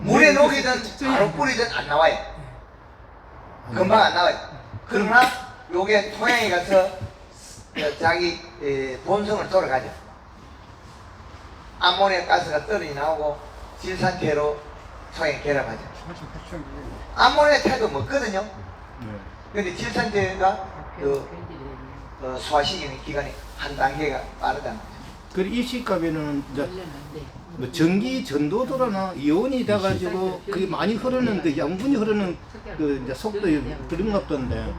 물에 녹이든 바로 뿌리든 안 나와요. 금방 안 나와요. 그러나 요게 토양에 가서 자기 본성을 돌아가죠. 암모니아 가스가 떨어져 나오고 질산태로 토양에 결합하죠. 암모니아 태도 먹거든요. 근데 질산태가 소화시키는 기간이 한 단계가 빠르다는 거죠.
그 이식값에는 이제 뭐 전기 전도도라나 이온이 돼가지고 그게 많이 흐르는 그 양분이 흐르는 그 이제 속도 그런 것 같던데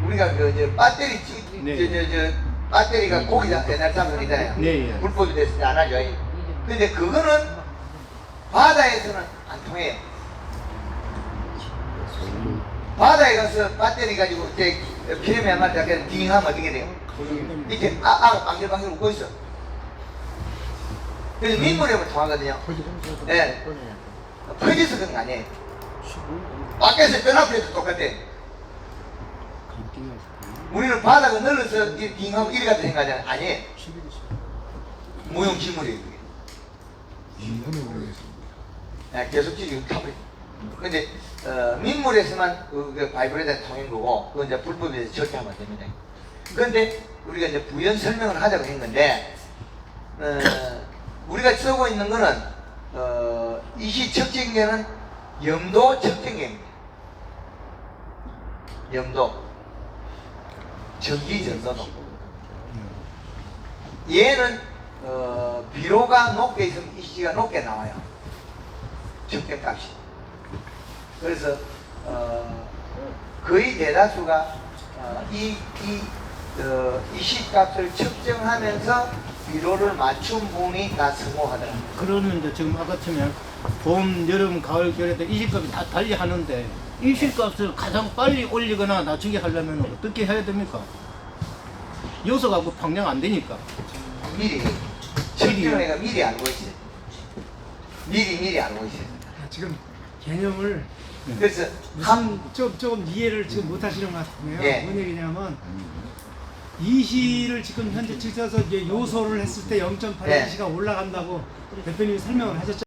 우리가 그 배터리
네.
배터리가 고기다 옛날 삼성이잖아요.
네, 예.
불법이 됐을 때 안 하죠. 근데 그거는 바다에서는 안 통해요. 바다에 가서 배터리 가지고 이제 피레미 한 마리 잡게 딩하면 어떻게 돼요? 이렇게 방글방글 웃고 있어. 그래서 민물에만 통하거든요. 예. 퍼져서 그런 거 아니에요. 밖에서 변압해도 똑같아. 우리는 바다가 늘어서 이 딩하고 이리 같은 생각하잖아요. 아니에요. 무용지물이에요. 그게. 계속 지금 타버려. 근데 민물에서만 그 바이브레이터 통한 거고 그건 이제 불법에서 절대 하면 안 됩니다. 그런데 우리가 이제 부연 설명을 하자고 했는데 우리가 쓰고 있는 거는 이시 측정계는 염도 측정계입니다. 염도 전기 전도도. 얘는 비로가 높게 있으면 이시가 높게 나와요. 측정값이. 그래서 거의 대다수가 이시값을 측정하면서 비로를 맞춘 분이 다 성공하더라고요.
그러면 이제 지금 아까처럼 봄, 여름, 가을, 겨울에 이식값이 다 달리 하는데 이식값을 가장 빨리 올리거나 낮추게 하려면 어떻게 해야 됩니까? 요소가 그 방량 안 되니까.
미리 측정회가 미리 알고 있어요. 미리 알고 있어요.
지금 개념을
그래서
조금 이해를 지금 못 하시는 것 같네요.
예.
뭔 얘기냐면 이시를 지금 현재 측정해서 이제 요소를 했을 때 0.8
예.
이시가 올라간다고 대표님이 설명을 하셨잖아요.